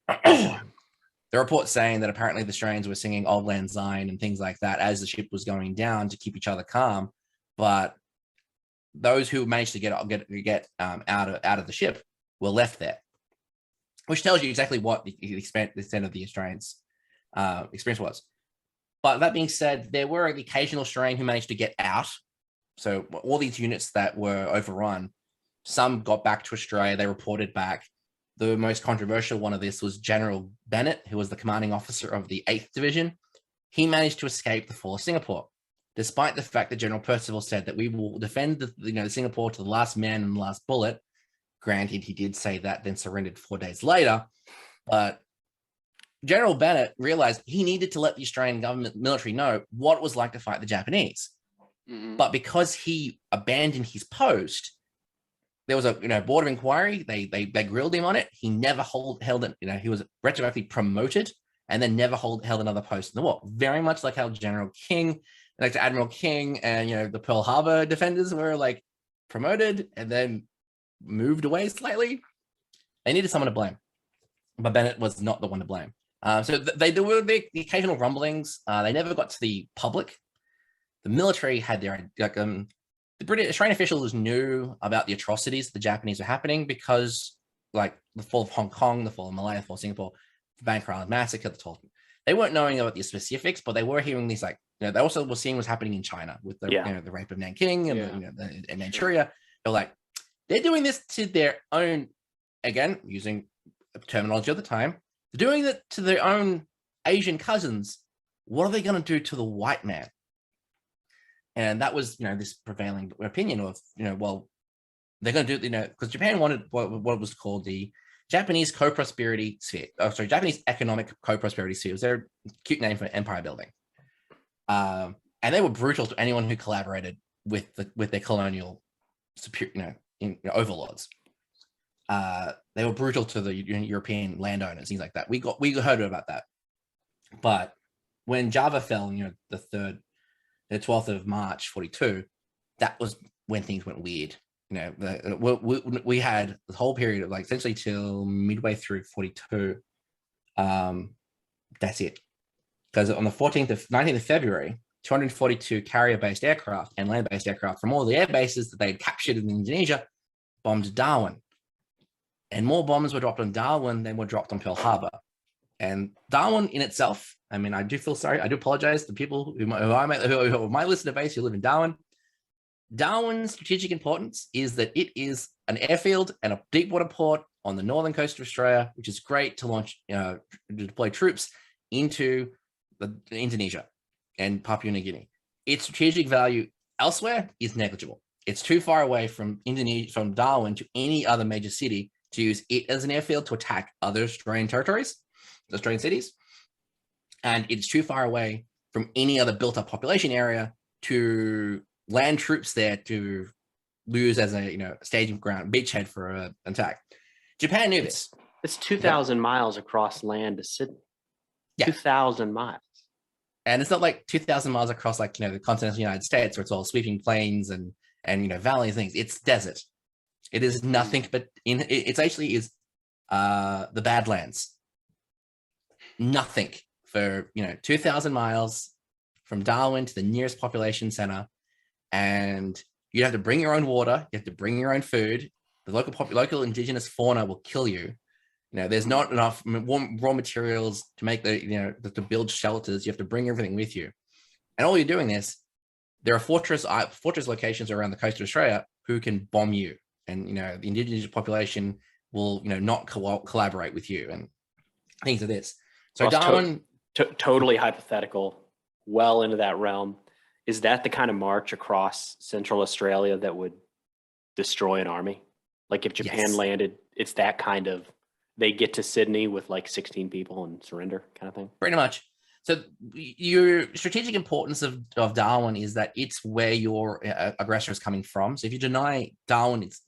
The report saying that apparently the Australians were singing Auld Lang Syne and things like that as the ship was going down to keep each other calm, but those who managed to get out of the ship were left there, which tells you exactly what the extent of the Australians' experience was. But that being said, there were the occasional Australian who managed to get out. So all these units that were overrun, some got back to Australia. They reported back. The most controversial one of this was General Bennett, who was the commanding officer of the 8th Division. He managed to escape the fall of Singapore, despite the fact that General Percival said that we will defend the Singapore to the last man and the last bullet. Granted, he did say that, then surrendered 4 days later. But General Bennett realized he needed to let the Australian government military know what it was like to fight the Japanese. But because he abandoned his post, there was a board of inquiry. They grilled him on it. He never held it. He was retroactively promoted and then never held another post in the war. Very much like how General King, like Admiral King, and the Pearl Harbor defenders were like promoted and then moved away slightly. They needed someone to blame, but Bennett was not the one to blame. So there were the occasional rumblings. They never got to the public. The military had their the British Australian officials knew about the atrocities the Japanese were happening because, like, the fall of Hong Kong, the fall of Malaya, the fall of Singapore, the Banker Island massacre, they weren't knowing about the specifics, but they were hearing these, like, they also were seeing what's happening in China with the the rape of Nanking and and Manchuria. They're like, they're doing this to their own, again using terminology of the time, they're doing it to their own Asian cousins. What are they going to do to the white man? And that was, this prevailing opinion of, well, they're going to do, because Japan wanted what was called the Japanese co-prosperity sphere. Oh, sorry, Japanese economic co-prosperity sphere. It was their cute name for empire building. And they were brutal to anyone who collaborated with their colonial overlords. They were brutal to the European landowners, things like that. We heard about that. But when Java fell, the 12th of March, 42, that was when things went weird. We had the whole period of, like, essentially till midway through 42. That's it. Because on the 19th of February, 242 carrier-based aircraft and land-based aircraft from all the air bases that they had captured in Indonesia bombed Darwin. And more bombs were dropped on Darwin than were dropped on Pearl Harbor. And Darwin in itself, I do feel sorry. I do apologize to people who are my listener base who live in Darwin. Darwin's strategic importance is that it is an airfield and a deep water port on the northern coast of Australia, which is great to launch, to deploy troops into Indonesia and Papua New Guinea. Its strategic value elsewhere is negligible. It's too far away from Darwin to any other major city to use it as an airfield to attack other Australian territories, Australian cities. And it's too far away from any other built-up population area to land troops there to lose as a staging ground beachhead for an attack. Japan knew this.
It's 2,000 miles across land to Sydney.
Yeah.
2,000 miles.
And it's not like 2,000 miles across the continental United States where it's all sweeping plains and valley things. It's desert. It is nothing but it's actually is the Badlands. Nothing for 2,000 miles from Darwin to the nearest population center, and you have to bring your own water. You have to bring your own food. The local indigenous fauna will kill you. There's not enough raw materials to make to build shelters. You have to bring everything with you, and all you're doing is there are fortress locations around the coast of Australia who can bomb you, and the indigenous population will not collaborate with you and things of this. So
Ross,
Darwin,
totally hypothetical, well into that realm. Is that the kind of march across Central Australia that would destroy an army? Like if Japan landed, it's that kind of, they get to Sydney with like 16 people and surrender kind of thing? Pretty
much. So your strategic importance of Darwin is that it's where your aggressor is coming from. So if you deny Darwin's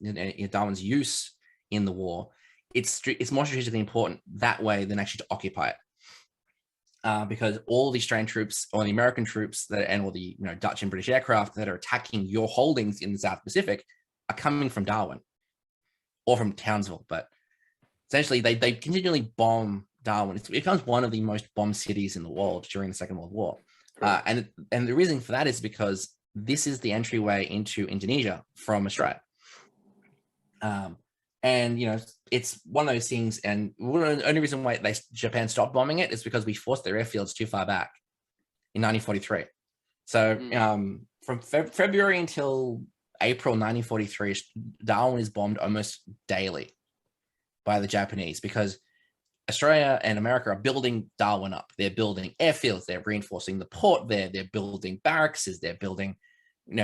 use in the war, it's more strategically important that way than actually to occupy it. Because all the Australian troops or the American troops or the Dutch and British aircraft that are attacking your holdings in the South Pacific are coming from Darwin or from Townsville. But essentially, they continually bomb Darwin. It becomes one of the most bombed cities in the world during the Second World War. And the reason for that is because this is the entryway into Indonesia from Australia. And it's one of those things, and the only reason why Japan stopped bombing it is because we forced their airfields too far back in 1943. So from February until April 1943, Darwin is bombed almost daily by the Japanese because Australia and America are building Darwin up. They're building airfields, they're reinforcing the port there, they're building barracks, they're building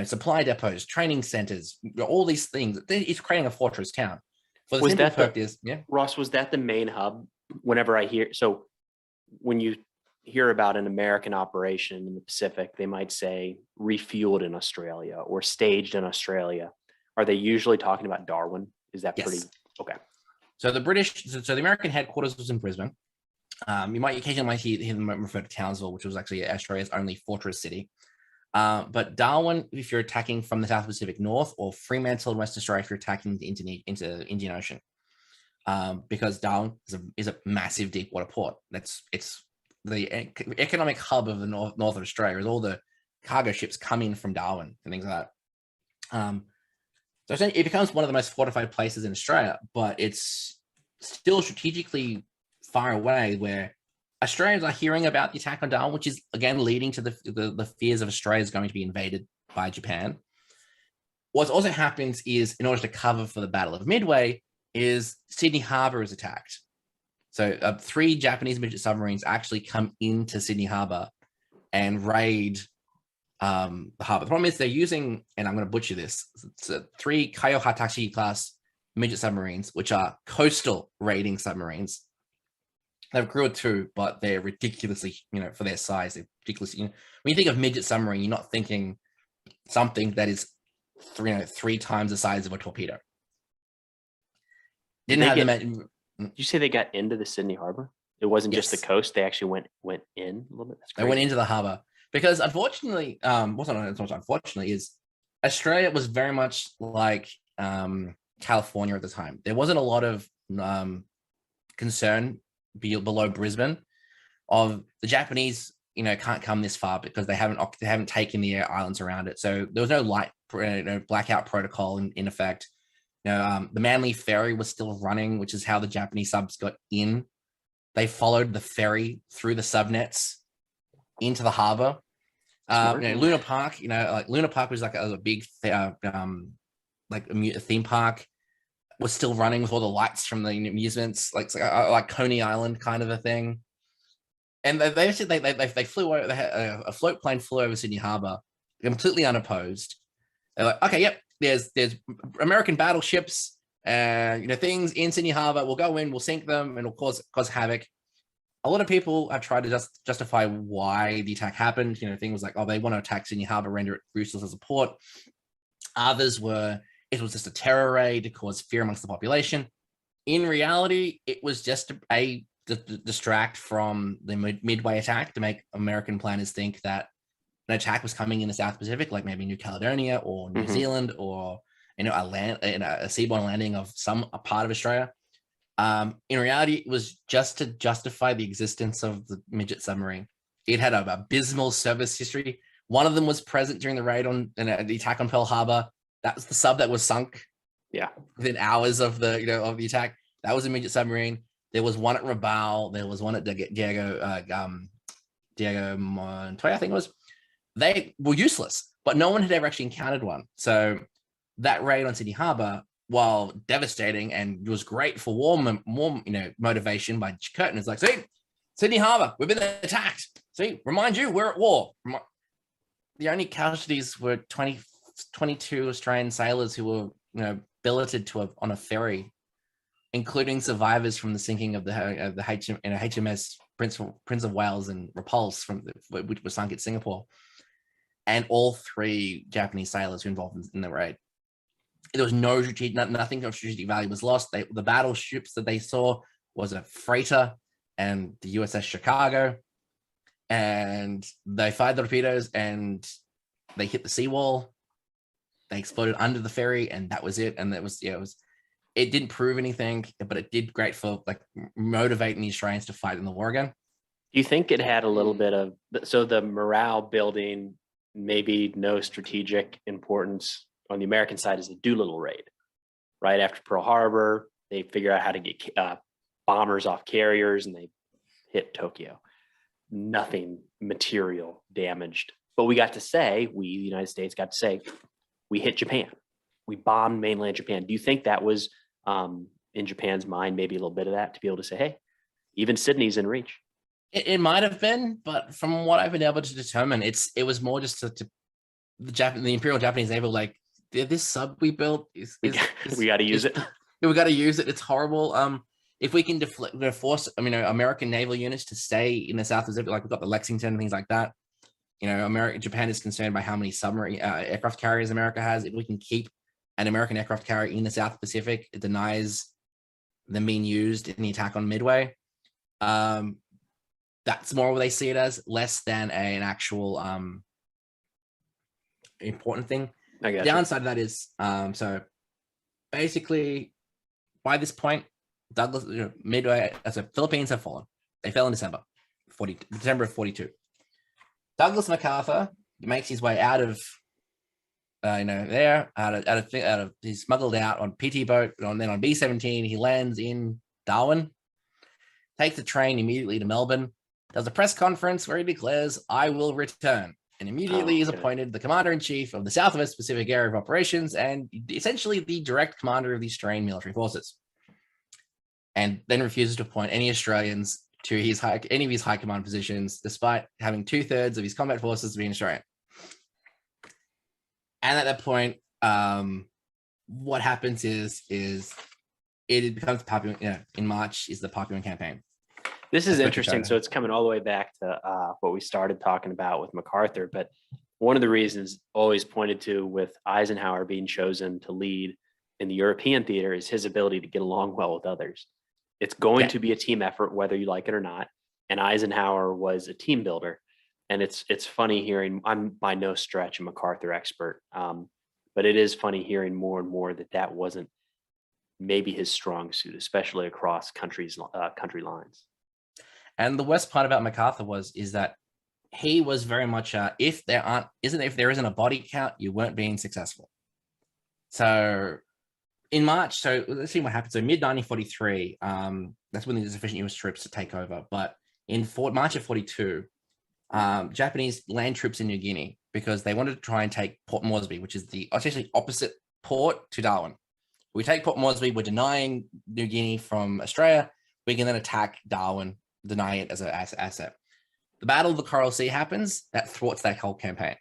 supply depots, training centers, all these things. It's creating a fortress town. For the simple fact is,
Ross, was that the main hub? Whenever I hear, so when you hear about an American operation in the Pacific, they might say refueled in Australia or staged in Australia. Are they usually talking about Darwin? Is that pretty okay?
So the American headquarters was in Brisbane. You might occasionally hear them refer to Townsville, which was actually Australia's only fortress city. But Darwin, if you're attacking from the South Pacific North, or Fremantle in West Australia if you're attacking into the Indian Ocean, because Darwin is a massive deep water port. It's the economic hub of the north of Australia. Is all the cargo ships come in from Darwin and things like that. So it becomes one of the most fortified places in Australia, but it's still strategically far away where Australians are hearing about the attack on Darwin, which is again leading to the fears of Australia is going to be invaded by Japan. What also happens is, in order to cover for the Battle of Midway, is Sydney Harbour is attacked. So 3 Japanese midget submarines actually come into Sydney Harbour and raid the harbour. The problem is they're using, and I'm going to butcher this, it's 3 Kaiohatachi class midget submarines, which are coastal raiding submarines. They've crew of 2, but they're ridiculously, for their size, they're ridiculously, when you think of midget submarine, you're not thinking something that is 3 times the size of a torpedo.
Did you say they got into the Sydney Harbour? It wasn't just the coast; they actually went in a little bit.
They went into the harbour because, unfortunately, unfortunately, is Australia was very much like California at the time. There wasn't a lot of concern below Brisbane of the Japanese. Can't come this far because they haven't taken the islands around it. So there was no blackout protocol in effect. The Manly ferry was still running, which is how the Japanese subs got in. They followed the ferry through the subnets into the harbor. Luna Park, Luna Park was like a big, like a theme park, was still running with all the lights from the amusements, like Coney Island kind of a thing. And they flew over. They had a float plane flew over Sydney Harbor, completely unopposed. They're like, okay, yep, there's American battleships, things in Sydney Harbor. We'll go in, we'll sink them, and it'll cause havoc. A lot of people have tried to justify why the attack happened. Things like, they want to attack Sydney Harbor, render it useless as a port. Others were, it was just a terror raid to cause fear amongst the population. In reality, it was just to distract from the Midway attack to make American planners think that an attack was coming in the South Pacific, like maybe New Caledonia or New Zealand, or a seaborne landing of a part of Australia. In reality, it was just to justify the existence of the midget submarine. It had an abysmal service history. One of them was present during the raid on the attack on Pearl Harbor. That was the sub that was sunk.
Yeah,
within hours of the of the attack. That was a midget submarine. There was one at Rabaul. There was one at Diego Montoya, I think it was. They were useless, but no one had ever actually encountered one. So that raid on Sydney Harbor, while devastating and was great for war motivation by Curtin, it's like, see, Sydney Harbor, we've been attacked. See, remind you, we're at war. The only casualties were 22 Australian sailors who were billeted on a ferry, including survivors from the sinking of the HMS Prince of Wales and Repulse which was sunk at Singapore, and all 3 Japanese sailors who were involved in the raid. There was no nothing of strategic value was lost. The battleships that they saw was a freighter and the USS Chicago, and they fired the torpedoes and they hit the seawall. They exploded under the ferry, and that was it. And it didn't prove anything, but it did great for motivating the Australians to fight in the war again.
Do you think it had a little bit of, so the morale building, maybe no strategic importance on the American side is the Doolittle raid, right after Pearl Harbor? They figure out how to get bombers off carriers, and they hit Tokyo. Nothing material damaged, but we got to say, the United States got to say, we hit Japan. We bombed mainland Japan. Do you think that was in Japan's mind, maybe a little bit of that, to be able to say, hey, even Sydney's in reach?
It might have been, but from what I've been able to determine, it was more just the Imperial Japanese Navy, like, this sub we built we got to use it. We got to use it. It's horrible. If we can force, American naval units to stay in the South Pacific, like we've got the Lexington and things like that. Japan is concerned by how many submarine aircraft carriers America has. If we can keep an American aircraft carrier in the South Pacific, it denies them being used in the attack on Midway. That's more what they see it as, less than an actual important thing.
I got
the downside of that is, so basically, by this point, Douglas, Midway, so Philippines have fallen. They fell in December of 42. Douglas MacArthur makes his way out of, he's smuggled out on PT boat, and then on B-17, he lands in Darwin, takes the train immediately to Melbourne, does a press conference where he declares, I will return, and immediately is appointed the Commander-in-Chief of the Southwest Pacific Area of Operations and essentially the direct commander of the Australian military forces, and then refuses to appoint any Australians to any of his high command positions, despite having 2/3 of his combat forces being Australian. And at that point, what happens is it becomes popular. In March is the Papuan campaign.
This is interesting. So it's coming all the way back to what we started talking about with MacArthur. But one of the reasons always pointed to with Eisenhower being chosen to lead in the European theater is his ability to get along well with others. It's going to be a team effort, whether you like it or not. And Eisenhower was a team builder. And it's funny hearing, I'm by no stretch a MacArthur expert, but it is funny hearing more and more that wasn't maybe his strong suit, especially across country lines.
And the worst part about MacArthur is that he was very much if there isn't a body count, you weren't being successful. So in March, so let's see what happens. So mid-1943, that's when there's sufficient US troops to take over. But in March of 42, Japanese land troops in New Guinea, because they wanted to try and take Port Moresby, which is the essentially opposite port to Darwin. We take Port Moresby, we're denying New Guinea from Australia. We can then attack Darwin, deny it as an asset. The Battle of the Coral Sea happens. That thwarts that whole campaign.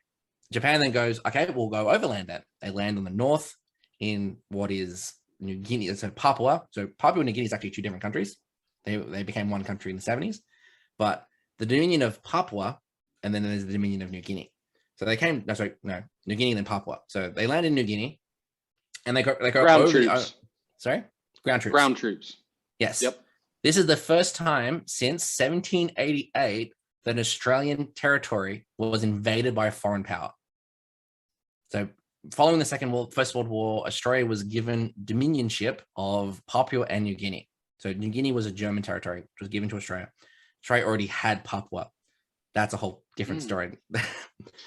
Japan then goes, okay, we'll go overland then. They land on the north in what is New Guinea, so Papua. So Papua and New Guinea is actually two different countries. They became one country in the 70s. But the Dominion of Papua, and then there's the Dominion of New Guinea. So New Guinea and then Papua. So they land in New Guinea, and they go
Ground
over
troops.
Sorry, ground troops.
Ground troops.
Yes.
Yep.
This is the first time since 1788 that an Australian territory was invaded by a foreign power. So, following the First World War, Australia was given dominionship of Papua and New Guinea. So, New Guinea was a German territory, which was given to Australia. Australia already had Papua. That's a whole different story.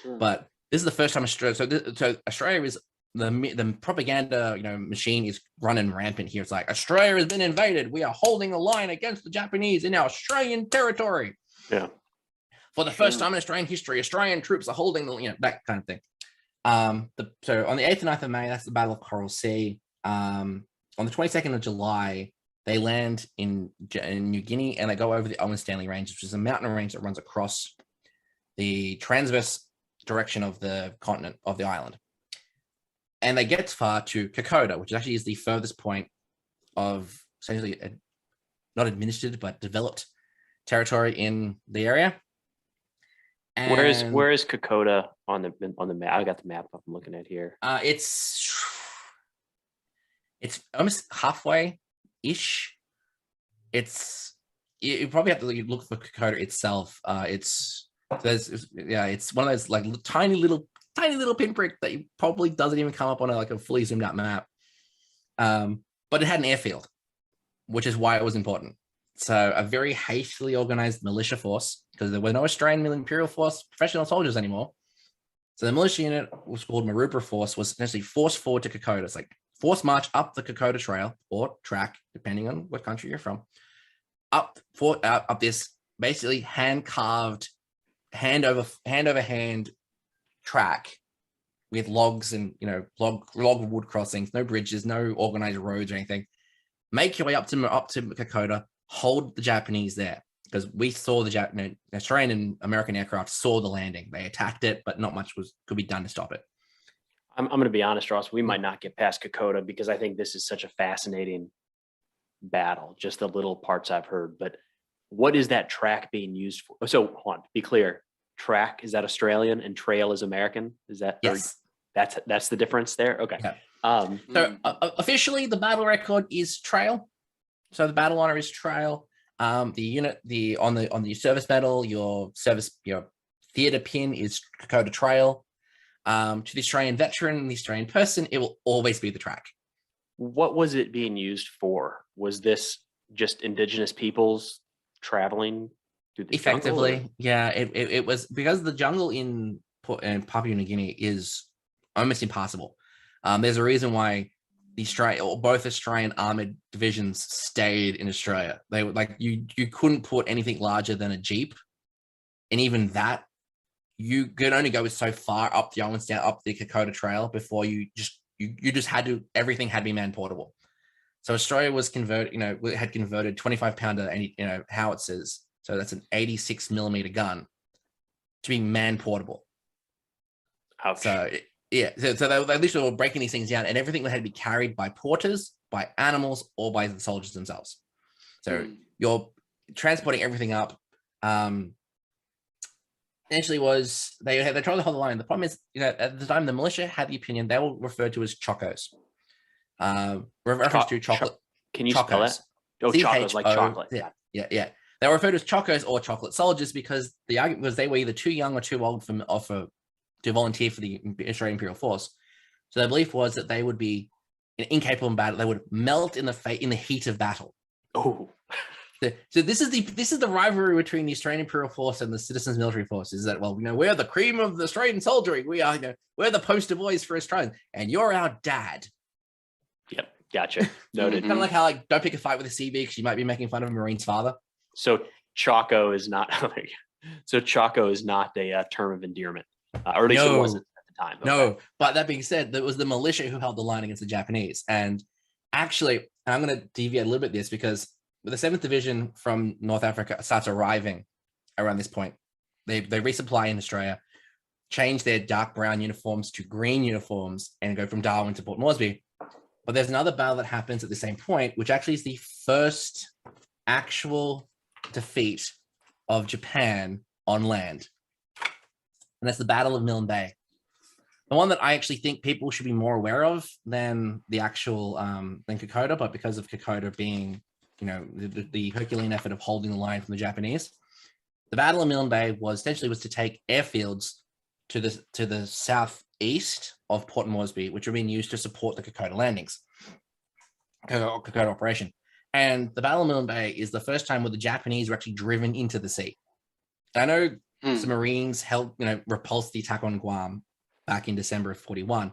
Sure.
But this is the first time Australia. So Australia is the propaganda, machine is running rampant here. It's like Australia has been invaded. We are holding a line against the Japanese in our Australian territory.
Yeah.
For the first time in Australian history, Australian troops are holding that kind of thing. So on the 8th and 9th of May, that's the Battle of Coral Sea. On the 22nd of July, they land in New Guinea and they go over the Owen Stanley Range, which is a mountain range that runs across the transverse direction of the continent of the island. And they get far to Kokoda, which actually is the furthest point of essentially not administered but developed territory in the area. And
Where is Kokoda on the map? I got the map up I'm looking at here.
It's almost halfway ish. You probably have to look for Kokoda itself. It's one of those like tiny little pinprick that probably doesn't even come up on a fully zoomed out map. But it had an airfield, which is why it was important. So a very hastily organized militia force, because there were no Australian Imperial Force professional soldiers anymore. So the militia unit was called Maroubra Force, was essentially forced forward to Kokoda. It's like forced march up the Kokoda Trail or track, depending on what country you're from, up this basically hand-carved, hand over hand track with logs and log wood crossings, no bridges, no organized roads or anything. Make your way up to Kokoda, hold the Japanese there, because we saw the Australian and American aircraft saw the landing. They attacked it, but not much could be done to stop it.
I'm going to be honest, Ross. We might not get past Kokoda because I think this is such a fascinating battle. Just the little parts I've heard, but what is that track being used for? So, hold on, be clear. Track, is that Australian and trail is American? Is that
yes?
That's the difference there. Okay.
Yeah. So officially, the battle record is trail. So the battle honor is trail. The unit, on the service medal, your theater pin is Kokoda Trail. To the Australian veteran, the Australian person, it will always be the track.
What was it being used for? Was this just Indigenous peoples traveling through the
effectively
jungle,
yeah, it was, because the jungle in Papua New Guinea is almost impassable. There's a reason why both Australian armored divisions stayed in Australia. They were like, you couldn't put anything larger than a jeep, and even that you could only go so far up the Kokoda Trail before everything had to be man portable. So Australia was had converted 25-pounder howitzers. So that's an 86 millimeter gun to be man portable.
Ouch.
So they literally were breaking these things down, and everything had to be carried by porters, by animals, or by the soldiers themselves. So you're transporting everything up. Essentially, they tried to hold the line. The problem is, at the time, the militia had the opinion they were referred to as chocos. Reference to chocolate.
Can you
chocos.
spell that? Oh, chocos, like chocolate.
Yeah. They were referred to as chocos or chocolate soldiers because the argument was they were either too young or too old to volunteer for the Australian Imperial Force. So their belief was that they would be incapable in battle. They would melt in the heat of battle.
Oh.
So this is the rivalry between the Australian Imperial Force and the Citizens Military Force. Is that, we're the cream of the Australian soldiery. We're the poster boys for Australians, and you're our dad.
Yep, gotcha. Noted.
Kind of like how don't pick a fight with a CB because you might be making fun of a Marine's father.
So Choco is not. Choco is not a term of endearment, or at least it wasn't at the time. Okay.
No, but that being said, there was the militia who held the line against the Japanese, and actually, I'm going to deviate a little bit this because the 7th Division from North Africa starts arriving around this point. They resupply in Australia, change their dark brown uniforms to green uniforms, and go from Darwin to Port Moresby. But there's another battle that happens at the same point, which actually is the first actual defeat of Japan on land. And that's the Battle of Milne Bay. The one that I actually think people should be more aware of than the actual than Kokoda, but because of Kokoda being, the Herculean effort of holding the line from the Japanese, the Battle of Milne Bay was to take airfields to the southeast of Port Moresby, which were being used to support the Kokoda landings, Kokoda operation. And the Battle of Milne Bay is the first time where the Japanese were actually driven into the sea. I know some Marines repulsed the attack on Guam back in December of 41,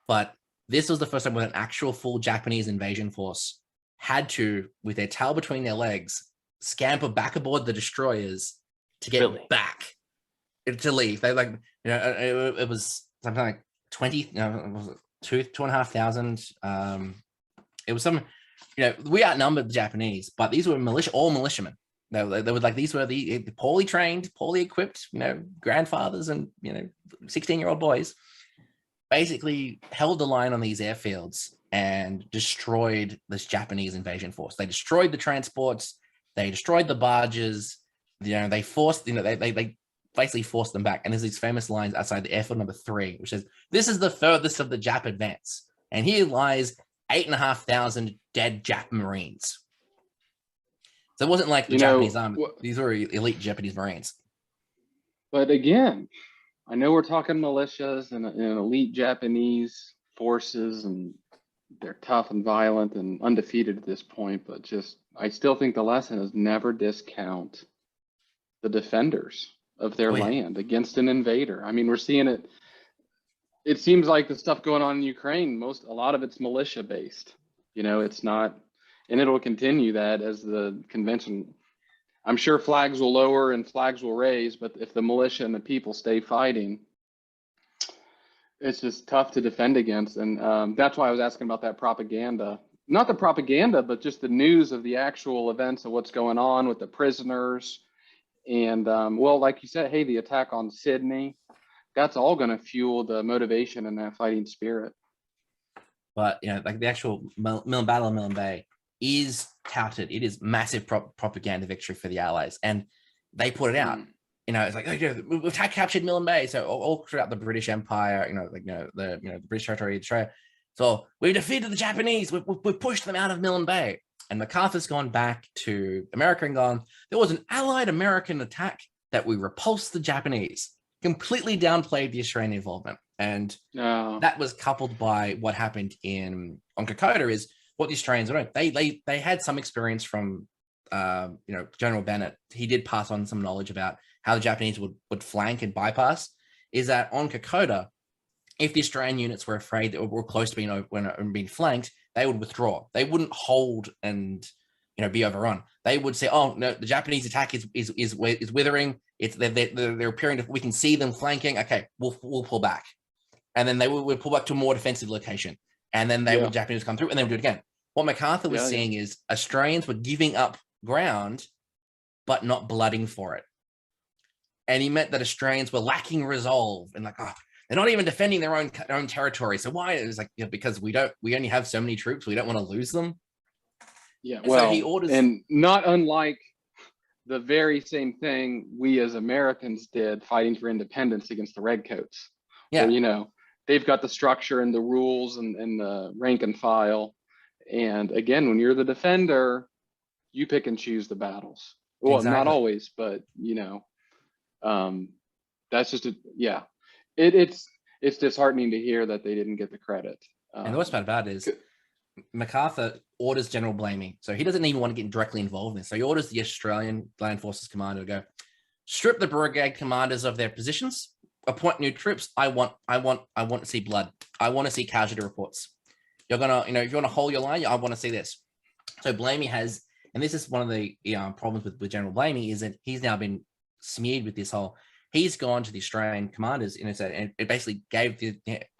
but this was the first time when an actual full Japanese invasion force had to, with their tail between their legs, scamper back aboard the destroyers to get back to leave. They it was something like 2,500. It was some, we outnumbered the Japanese, but these were all militiamen. They were like, these were the poorly trained, poorly equipped, grandfathers and 16-year-old boys, basically held the line on these airfields and destroyed this Japanese invasion force. They destroyed the transports, they destroyed the barges. They forced, they basically forced them back. And there's these famous lines outside the airfield number 3, which says, "This is the furthest of the Jap advance, and here lies 8,500 dead Jap Marines." So it wasn't like the Japanese army; these were elite Japanese Marines.
But again, I know we're talking militias and elite Japanese forces, and they're tough and violent and undefeated at this point. But I still think the lesson is never discount the defenders of their land against an invader. I mean, we're seeing it. It seems like the stuff going on in Ukraine, a lot of it's militia based. It's not, and it'll continue that as the convention. I'm sure flags will lower and flags will raise, but if the militia and the people stay fighting, it's just tough to defend against. And that's why I was asking about that propaganda. Not the propaganda, but just the news of the actual events of what's going on with the prisoners. And like you said, hey, the attack on Sydney, that's all going to fuel the motivation and that fighting spirit.
But like the actual Battle of Milne Bay is touted. It is massive propaganda victory for the Allies, and they put it out. It's like, we've captured Milne Bay. So all throughout the British Empire, the British territory, Australia. So we've defeated the Japanese. We've pushed them out of Milne Bay. And MacArthur's gone back to America and gone, there was an Allied American attack that we repulsed the Japanese. Completely downplayed the Australian involvement. And that was coupled by what happened on Kokoda is what the Australians were doing. They had some experience from General Bennett. He did pass on some knowledge about how the Japanese would flank and bypass. Is that on Kokoda, if the Australian units were afraid that were close to being flanked, they would withdraw. They wouldn't hold and be overrun. They would say, "Oh no, the Japanese attack is withering. They're appearing to. We can see them flanking. Okay, we'll pull back." And then they would pull back to a more defensive location. And then the Japanese would come through and they would do it again. What MacArthur was seeing is Australians were giving up ground, but not blooding for it. And he meant that Australians were lacking resolve and they're not even defending their own territory. So why? It was like, because we only have so many troops. We don't want to lose them.
Yeah.
And so he orders,
and not unlike the very same thing we as Americans did fighting for independence against the Redcoats.
Yeah.
Where, they've got the structure and the rules and the rank and file. And again, when you're the defender, you pick and choose the battles. Well, not always, but that's just it's disheartening to hear that they didn't get the credit.
And the worst part about it is MacArthur orders General Blamey. So he doesn't even want to get directly involved in this. So he orders the Australian Land Forces commander to go strip the brigade commanders of their positions, appoint new troops. I want to see blood. I want to see casualty reports. You're gonna, if you want to hold your line, I want to see this. So Blamey has, and this is one of the problems with General Blamey, is that he's now been smeared with this whole. He's gone to the Australian commanders and it basically gave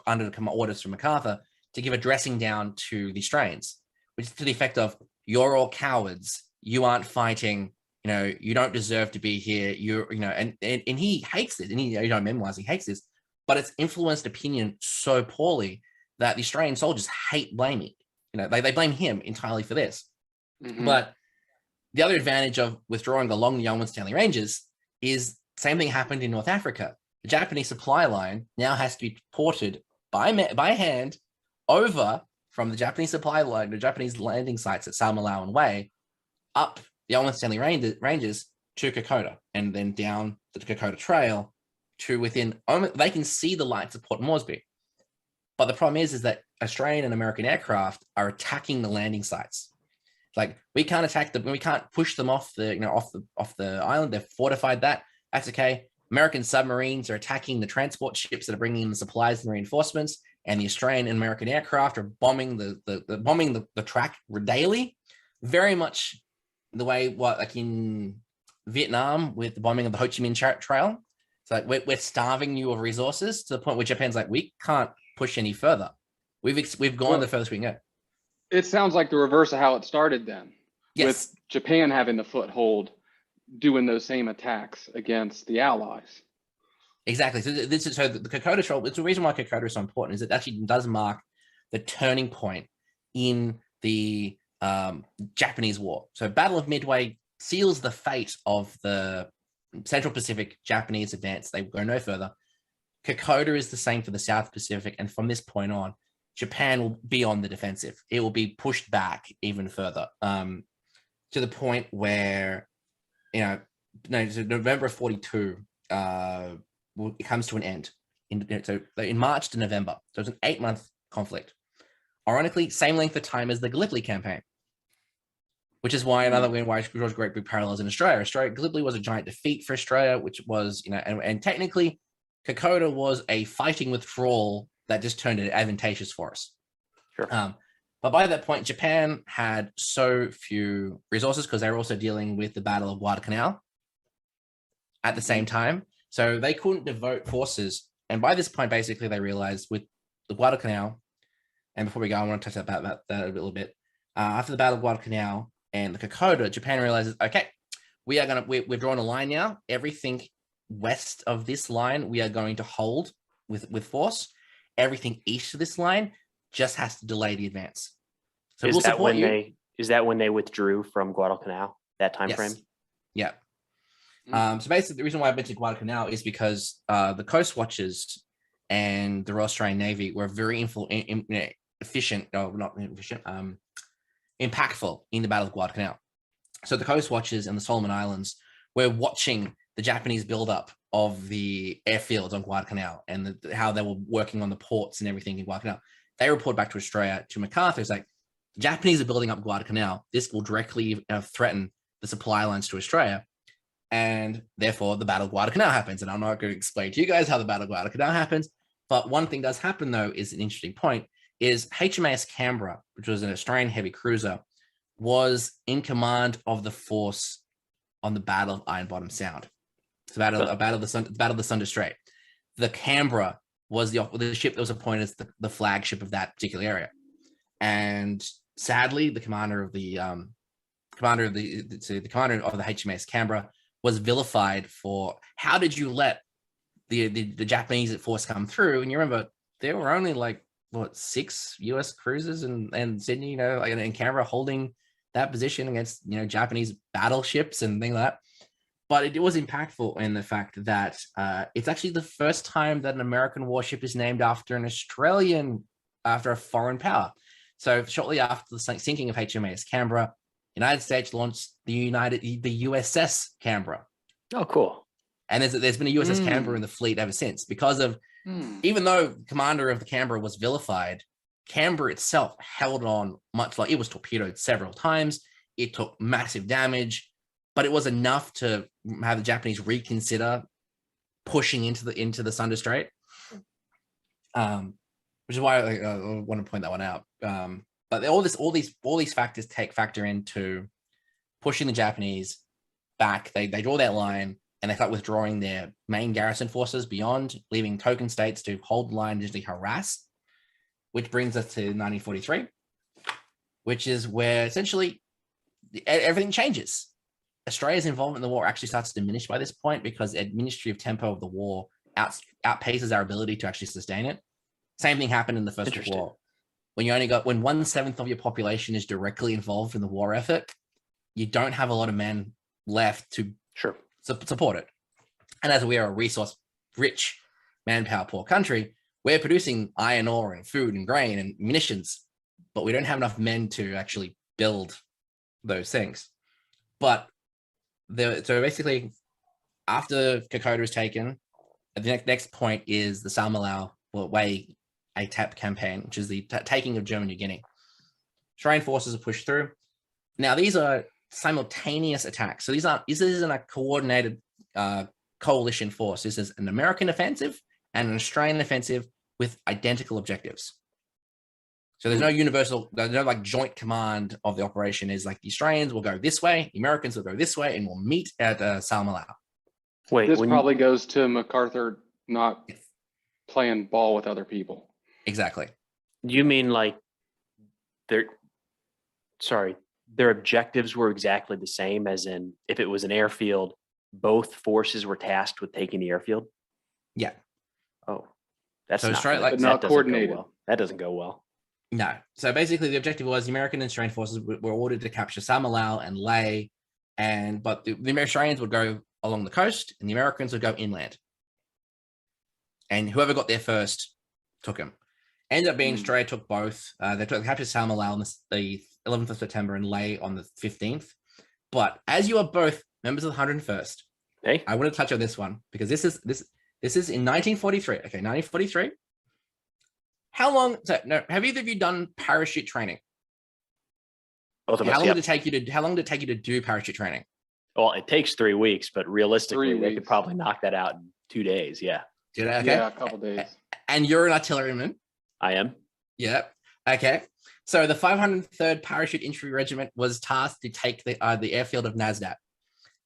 under the orders from MacArthur to give a dressing down to the Australians, which is to the effect of, "You're all cowards. You aren't fighting. You don't deserve to be here. And he hates this. And he, memoirs, he hates this, but it's influenced opinion so poorly that the Australian soldiers hate Blamey. They blame him entirely for this. Mm-hmm. But the other advantage of withdrawing along the Yarwun Stanley Ranges is same thing happened in North Africa. the Japanese supply line now has to be ported by hand over from the Japanese supply line, the Japanese landing sites at Salmalau and Way, up the Almost Stanley Ranges to Kokoda, and then down the Kokoda Trail to within, they can see the lights of Port Moresby. But the problem is that Australian and American aircraft are attacking the landing sites. Like, we can't attack them, we can't push them off the island. They've fortified that. That's okay. American submarines are attacking the transport ships that are bringing in the supplies and reinforcements, and the Australian and American aircraft are bombing the track daily, very much the way like in Vietnam with the bombing of the Ho Chi Minh Trail. It's like we're starving you of resources to the point where Japan's like, we can't push any further. We've gone the furthest we can go.
It sounds like the reverse of how it started then.
Yes.
With Japan having the foothold, doing those same attacks against the Allies.
Exactly. So the Kokoda Trail, it's the reason why Kokoda is so important, is it actually does mark the turning point in the Japanese War. So Battle of Midway seals the fate of the Central Pacific Japanese advance. They go no further. Kokoda is the same for the South Pacific, and from this point on, Japan will be on the defensive. It will be pushed back even further, to the point where, so November of 42, it comes to an end. In March to November. So it's an 8-month conflict. Ironically, same length of time as the Gallipoli campaign, which is why why it draws great big parallels in Australia. Gallipoli was a giant defeat for Australia, which was, and technically, Kokoda was a fighting withdrawal that just turned it advantageous for us.
Sure.
But by that point, Japan had so few resources because they were also dealing with the Battle of Guadalcanal at the same time. So they couldn't devote forces. And by this point, basically, they realized with the Guadalcanal, and before we go, I want to touch about that a little bit. After the Battle of Guadalcanal and the Kokoda, Japan realizes, okay, we're drawing a line now. Everything west of this line, we are going to hold with force. Everything east of this line just has to delay the advance. So
is that when they withdrew from Guadalcanal, that time frame?
Yeah. So basically, the reason why I mentioned Guadalcanal is because the Coast Watchers and the Royal Australian Navy were very impactful in the Battle of Guadalcanal. So the Coast Watchers and the Solomon Islands were watching the Japanese buildup of the airfields on Guadalcanal and how they were working on the ports and everything in Guadalcanal. They report back to Australia, to MacArthur. It's like, the Japanese are building up Guadalcanal. This will directly threaten the supply lines to Australia. And therefore, the Battle of Guadalcanal happens. And I'm not going to explain to you guys how the Battle of Guadalcanal happens. But one thing does happen, though, is an interesting point, is HMAS Canberra, which was an Australian heavy cruiser, was in command of the force on the Battle of Iron Bottom Sound. It's the Battle of the Sunda Strait. The Canberra was the ship that was appointed as the flagship of that particular area. And sadly, the commander of the HMAS Canberra was vilified for, how did you let the Japanese force come through? And you remember, there were only 6 US cruisers and Sydney, in Canberra holding that position against, Japanese battleships and things like that. But it was impactful in the fact that it's actually the first time that an American warship is named after after a foreign power. So shortly after the sinking of HMAS Canberra, United States launched the USS Canberra.
Oh, cool.
And there's been a USS Canberra in the fleet ever since, because of, even though the commander of the Canberra was vilified, Canberra itself held on much. It was torpedoed several times. It took massive damage, but it was enough to have the Japanese reconsider pushing into the Sunda Strait, which is why I want to point that one out. But all these factors factor into pushing the Japanese back. They draw that line and they start withdrawing their main garrison forces beyond, leaving token states to hold the line and just harass. Which brings us to 1943, which is where essentially everything changes. Australia's involvement in the war actually starts to diminish by this point because the administrative tempo of the war outpaces our ability to actually sustain it. Same thing happened in the First World War. When 1/7 of your population is directly involved in the war effort, you don't have a lot of men left to support it. And as we are a resource rich, manpower poor country. We're producing iron ore and food and grain and munitions, but we don't have enough men to actually build those things. But so basically, after Kokoda is taken, the next point is the WWII campaign, which is the taking of German New Guinea. Australian forces are pushed through. Now, these are simultaneous attacks. So this isn't a coordinated coalition force. This is an American offensive and an Australian offensive with identical objectives. So there's no like joint command of the operation. Is like the Australians will go this way, the Americans will go this way, and we'll meet at Salmalau.
Wait,
This probably goes to MacArthur not playing ball with other people.
Exactly.
you mean like their objectives were exactly the same, as in if it was an airfield, both forces were tasked with taking the airfield?
Yeah.
Oh, that's
So
not
Australia,
good.
like,
But
That
not
doesn't go
coordinated.
well. That doesn't go well.
No. So basically, the objective was the American and Australian forces were ordered to capture Salmalau and Lae, but the Australians would go along the coast, and the Americans would go inland. And whoever got there first took them. Ended up being Australia took both. They captured Salmalau on the 11th of September and Lae on the 15th. But as you are both members of the 101st,
Hey,
I want to touch on this one because this is in 1943. Okay, 1943. How long? Have either of you done parachute training?
both of
How
us.
long
Yep.
did it take you to do parachute training?
Well, it takes 3 weeks, but realistically,
3
they could
weeks.
probably knock that out in 2 days. Yeah,
Did I? Okay.
Yeah, a couple days.
And you're an artilleryman.
I am.
Yeah. Okay. So the 503rd Parachute Infantry Regiment was tasked to take the airfield of Nasdaq,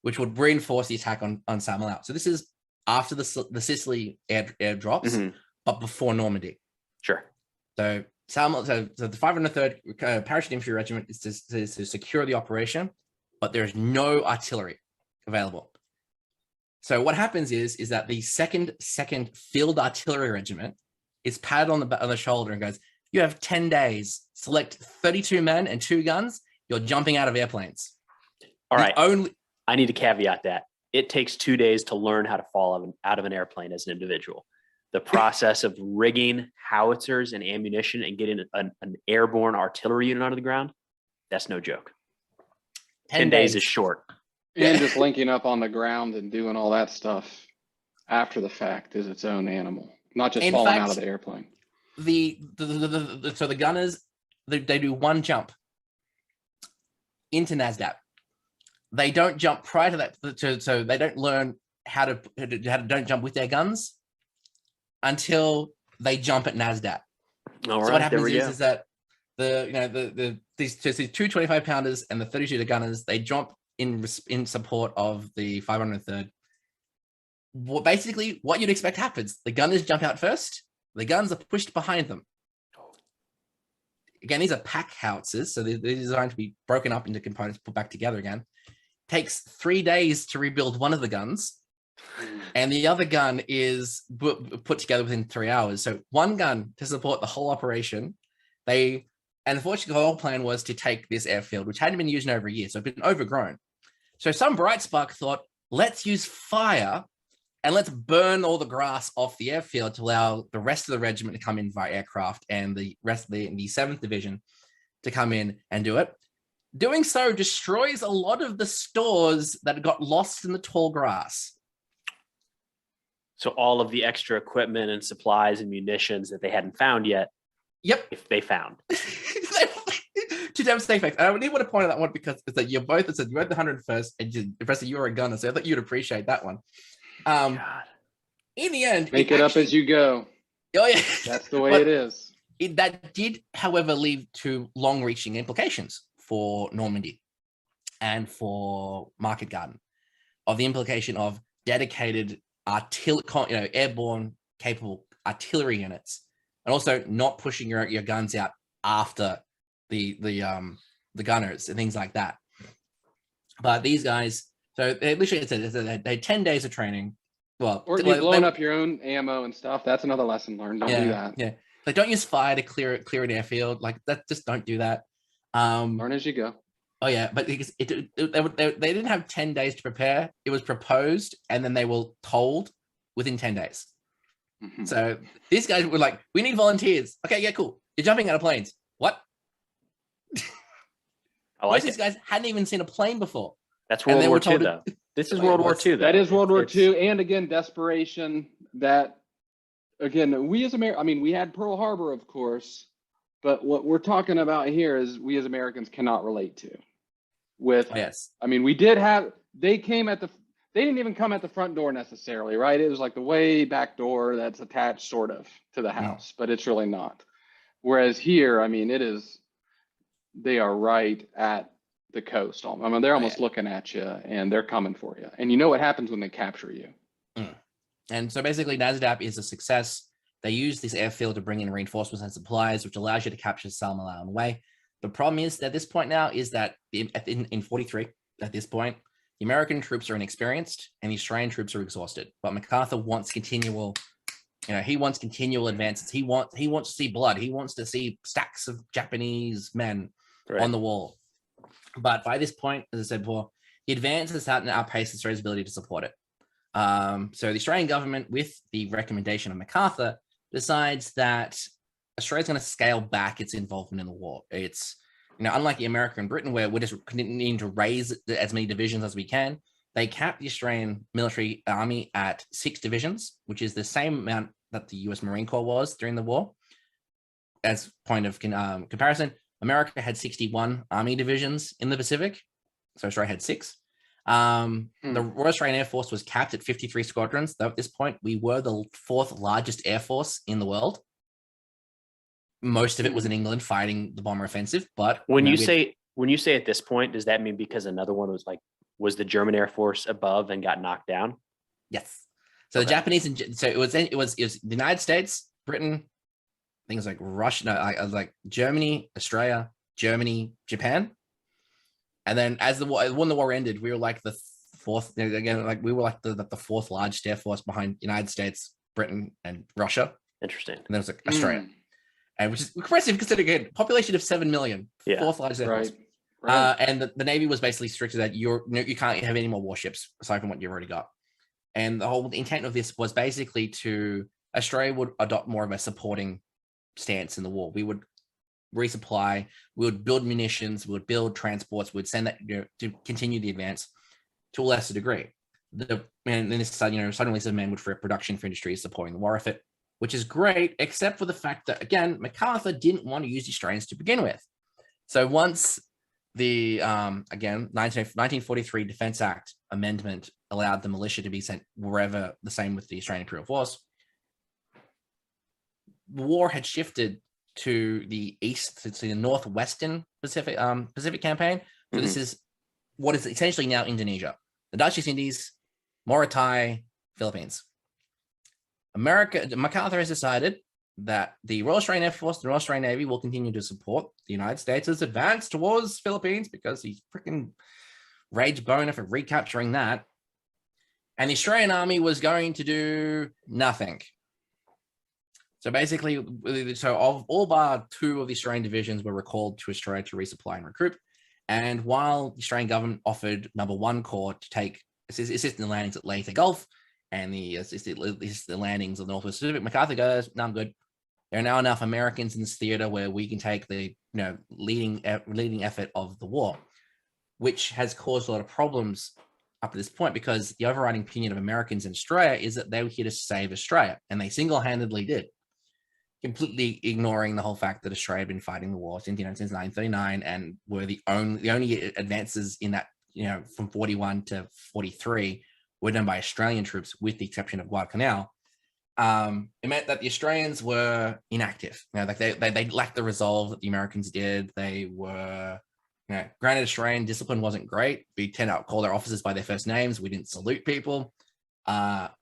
which would reinforce the attack on Salmalau. So this is after the Sicily air drops,
Mhm.
but before Normandy.
Sure.
So the 503rd Parachute Infantry Regiment is to secure the operation, but there is no artillery available. So what happens is that the second Field Artillery Regiment is patted on the shoulder and goes, "You have 10 days. Select 32 men and 2 guns. You're jumping out of airplanes."
All right.
Only
I need to caveat that. It takes 2 days to learn how to fall out of an airplane as an individual. The process of rigging howitzers and ammunition and getting an airborne artillery unit onto the ground, that's no joke. 10 days is short.
And just linking up on the ground and doing all that stuff after the fact is its own animal, not just
In
falling
fact,
out of the airplane.
so the gunners they do one jump into Nasdaq. They don't jump prior to that, so they don't learn how to don't jump with their guns until they jump at Nasdaq.
All right.
So what happens
there we go.
is that these 2 25-pounders and the 32 gunners, they jump in support of the 503rd. Basically, what you'd expect happens: the gunners jump out first. The guns are pushed behind them. Again, these are pack howitzers, so they're designed to be broken up into components, put back together again. Takes 3 days to rebuild one of the guns, and the other gun is put together within 3 hours. So one gun to support the whole operation. And unfortunately, the whole plan was to take this airfield, which hadn't been used in over a year, so it's been overgrown. So some bright spark thought, let's use fire and let's burn all the grass off the airfield to allow the rest of the regiment to come in via aircraft and the rest of the 7th Division to come in and do it. Doing so destroys a lot of the stores that got lost in the tall grass.
So all of the extra equipment and supplies and munitions that they hadn't found yet,
Yep.
if they found.
To devastating effects. And I really want to point out that one because it's that you're both the 101st and Preston, you were a gunner, so I thought you'd appreciate that one.
God.
In the end,
Make it up as you go.
Oh yeah,
That's the way
But
it is.
that did, however, lead to long-reaching implications for Normandy and for Market Garden, of the implication of dedicated airborne capable artillery units, and also not pushing your guns out after the gunners and things like that. But these guys, so they literally they had 10 days of training. Well,
Or you've blown up your own ammo and stuff. That's another lesson learned. Don't do that.
Yeah, like don't use fire to clear an airfield. Like that, just don't do that.
Learn as you go.
Oh yeah, but because they didn't have 10 days to prepare. It was proposed, and then they were told within 10 days.
Mhm.
So these guys were like, we need volunteers. Okay, yeah, cool. You're jumping out of planes. What?
I
Most
like
of these
it.
guys hadn't even seen a plane before.
That's
and
World
they
War
were
II,
told to-
though. This is
It
World War
was-
II, though.
That is World War
It's-
II, and again, desperation. That again, we as Americans. I mean, we had Pearl Harbor, of course, but what we're talking about here is we as Americans cannot relate to. With,
Yes.
I mean, we did have. They came at the. They didn't even come at the front door necessarily, right? It was like the way back door that's attached, sort of, to the house, but it's really not. Whereas here, I mean, it is. They are right at the coast. I mean, they're almost looking at you, and they're coming for you. And you know what happens when they capture you.
And so basically, NASDAP is a success. They use this airfield to bring in reinforcements and supplies, which allows you to capture Selma Lao and Way. The problem is that at this point now is that in 43, at this point, the American troops are inexperienced and the Australian troops are exhausted. But MacArthur wants continual, he wants continual advances. He wants to see blood. He wants to see stacks of Japanese men on the wall. But by this point, as I said before, the advances hadn't outpaced Australia's ability to support it. So the Australian government, with the recommendation of MacArthur, decides that Australia's going to scale back its involvement in the war. It's, unlike the America and Britain, where we're just needing to raise as many divisions as we can, they capped the Australian military army at 6 divisions, which is the same amount that the US Marine Corps was during the war. As point of comparison, America had 61 army divisions in the Pacific, so Australia had 6. The Royal Australian Air Force was capped at 53 squadrons, though at this point we were the 4th largest air force in the world. Most of it was in England fighting the bomber offensive, but
when you say at this point, does that mean because another one was the German Air Force above and got knocked down?
Yes. So the Japanese, so it was the United States, Britain, things like Russia, like Germany, Australia, Germany, Japan. And then when the war ended, we were like the 4th, again, like we were like the 4th largest air force behind United States, Britain, and Russia.
Interesting.
And then it was like Australia. And which is impressive considering, again, population of 7 million, 4th largest air force.
Right.
And the Navy was basically strict to that you can't have any more warships aside from what you've already got. And the whole intent of this was basically to Australia would adopt more of a supporting stance in the war. We would resupply, we would build munitions, we would build transports, we would send that to continue the advance to a lesser degree. And then this suddenly some men would free up production for industries supporting the war effort, which is great, except for the fact that, again, MacArthur didn't want to use the Australians to begin with. So once the, 1943 Defence Act amendment allowed the militia to be sent wherever, the same with the Australian Imperial Force, the war had shifted to the east, to the northwestern Pacific campaign. So this is what is essentially now Indonesia, the Dutch East Indies, Morotai, Philippines. MacArthur has decided that the Royal Australian Air Force, the Royal Australian Navy will continue to support the United States' advance towards Philippines because he's freaking rage boner for recapturing that. And the Australian Army was going to do nothing. So basically, of all bar 2 of the Australian divisions were recalled to Australia to resupply and recruit. And while the Australian government offered No. 1 Corps to assist in the landings at Leyte Gulf and the landings of the Northwest Pacific, MacArthur goes, no, I'm good. There are now enough Americans in this theater where we can take the leading effort of the war, which has caused a lot of problems up to this point because the overriding opinion of Americans in Australia is that they were here to save Australia, and they single-handedly did, completely ignoring the whole fact that Australia had been fighting the war since 1939 and were the only advances in that, from 41 to 43 were done by Australian troops, with the exception of Guadalcanal. It meant that the Australians were inactive. They lacked the resolve that the Americans did. They were, granted, Australian discipline wasn't great. We tend to call their officers by their first names. We didn't salute people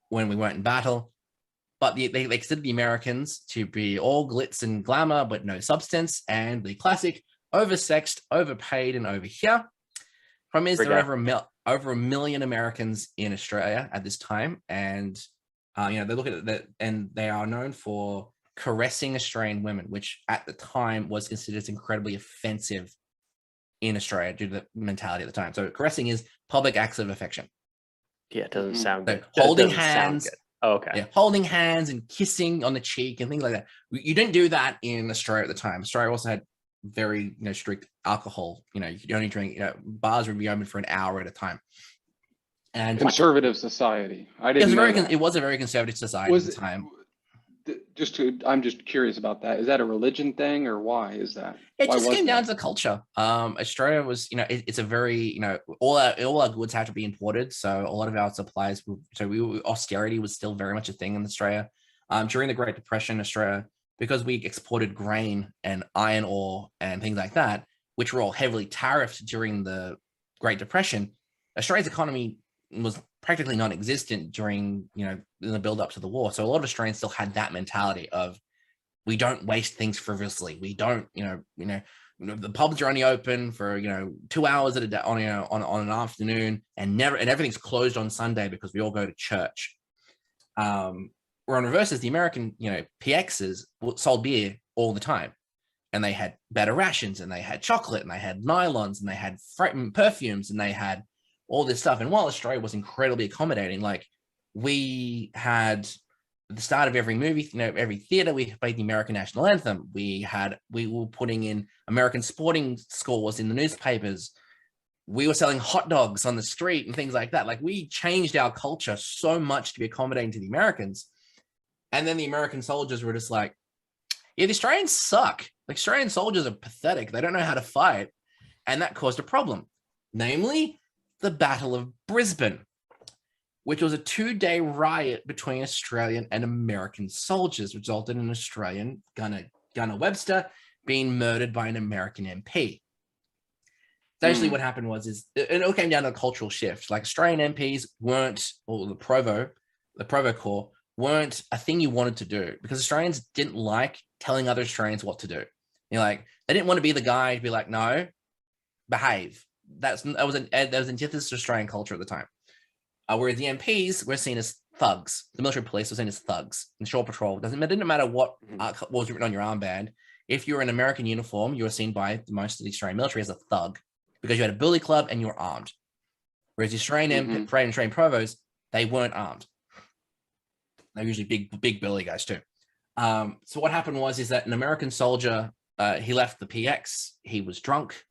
when we weren't in battle. But they considered the Americans to be all glitz and glamour, but no substance, and the classic oversexed, overpaid, and over here. Problem is, there are over a million Americans in Australia at this time, and they look at that, and they are known for caressing Australian women, which at the time was considered incredibly offensive in Australia due to the mentality at the time. So caressing is public acts of affection.
Yeah, it doesn't sound good.
Holding hands,
Oh, okay.
Yeah, holding hands and kissing on the cheek and things like that. You didn't do that in Australia at the time. Australia also had very strict alcohol. You could only drink. Bars would be open for an hour at a time. And
Conservative society. I
it
didn't
was
know
very
that.
it was a very conservative society at the time.
I'm just curious about that. Is that a religion thing, or why is that?
It
Why
just
was
came down
that?
to the culture. Australia was, it's a very, all our goods had to be imported. So a lot of our supplies, austerity was still very much a thing in Australia. During the Great Depression, Australia, because we exported grain and iron ore and things like that, which were all heavily tariffed during the Great Depression, Australia's economy was practically non-existent during, in the build up to the war. So a lot of Australians still had that mentality of, we don't waste things frivolously. We don't, the pubs are only open for 2 hours at a day on an afternoon, and everything's closed on Sunday because we all go to church. Where on reverse is the American, PXs sold beer all the time, and they had better rations, and they had chocolate, and they had nylons, and they had perfumes, and they had all this stuff. And while Australia was incredibly accommodating, like we had at the start of every movie, every theater, we played the American national anthem. We were putting in American sporting scores in the newspapers. We were selling hot dogs on the street and things like that. Like, we changed our culture so much to be accommodating to the Americans. And then the American soldiers were just like, yeah, the Australians suck. Like, Australian soldiers are pathetic. They don't know how to fight. And that caused a problem. Namely, the Battle of Brisbane, which was a 2-day riot between Australian and American soldiers, resulted in an Australian Gunner Webster being murdered by an American MP. Essentially, what happened was it all came down to a cultural shift. Like, Australian MPs weren't, or the Provo Corps weren't a thing you wanted to do, because Australians didn't like telling other Australians what to do. They didn't want to be the guy to be like, no, behave. That was antithesis to Australian culture at the time. Whereas the MPs were seen as thugs. The military police were seen as thugs. And shore patrol, it didn't matter what was written on your armband. If you were in American uniform, you were seen by most of the Australian military as a thug, because you had a billy club and you were armed. Whereas the Australian Australian provos, they weren't armed. They're usually big billy guys too. So what happened was that an American soldier, he left the PX. He was drunk.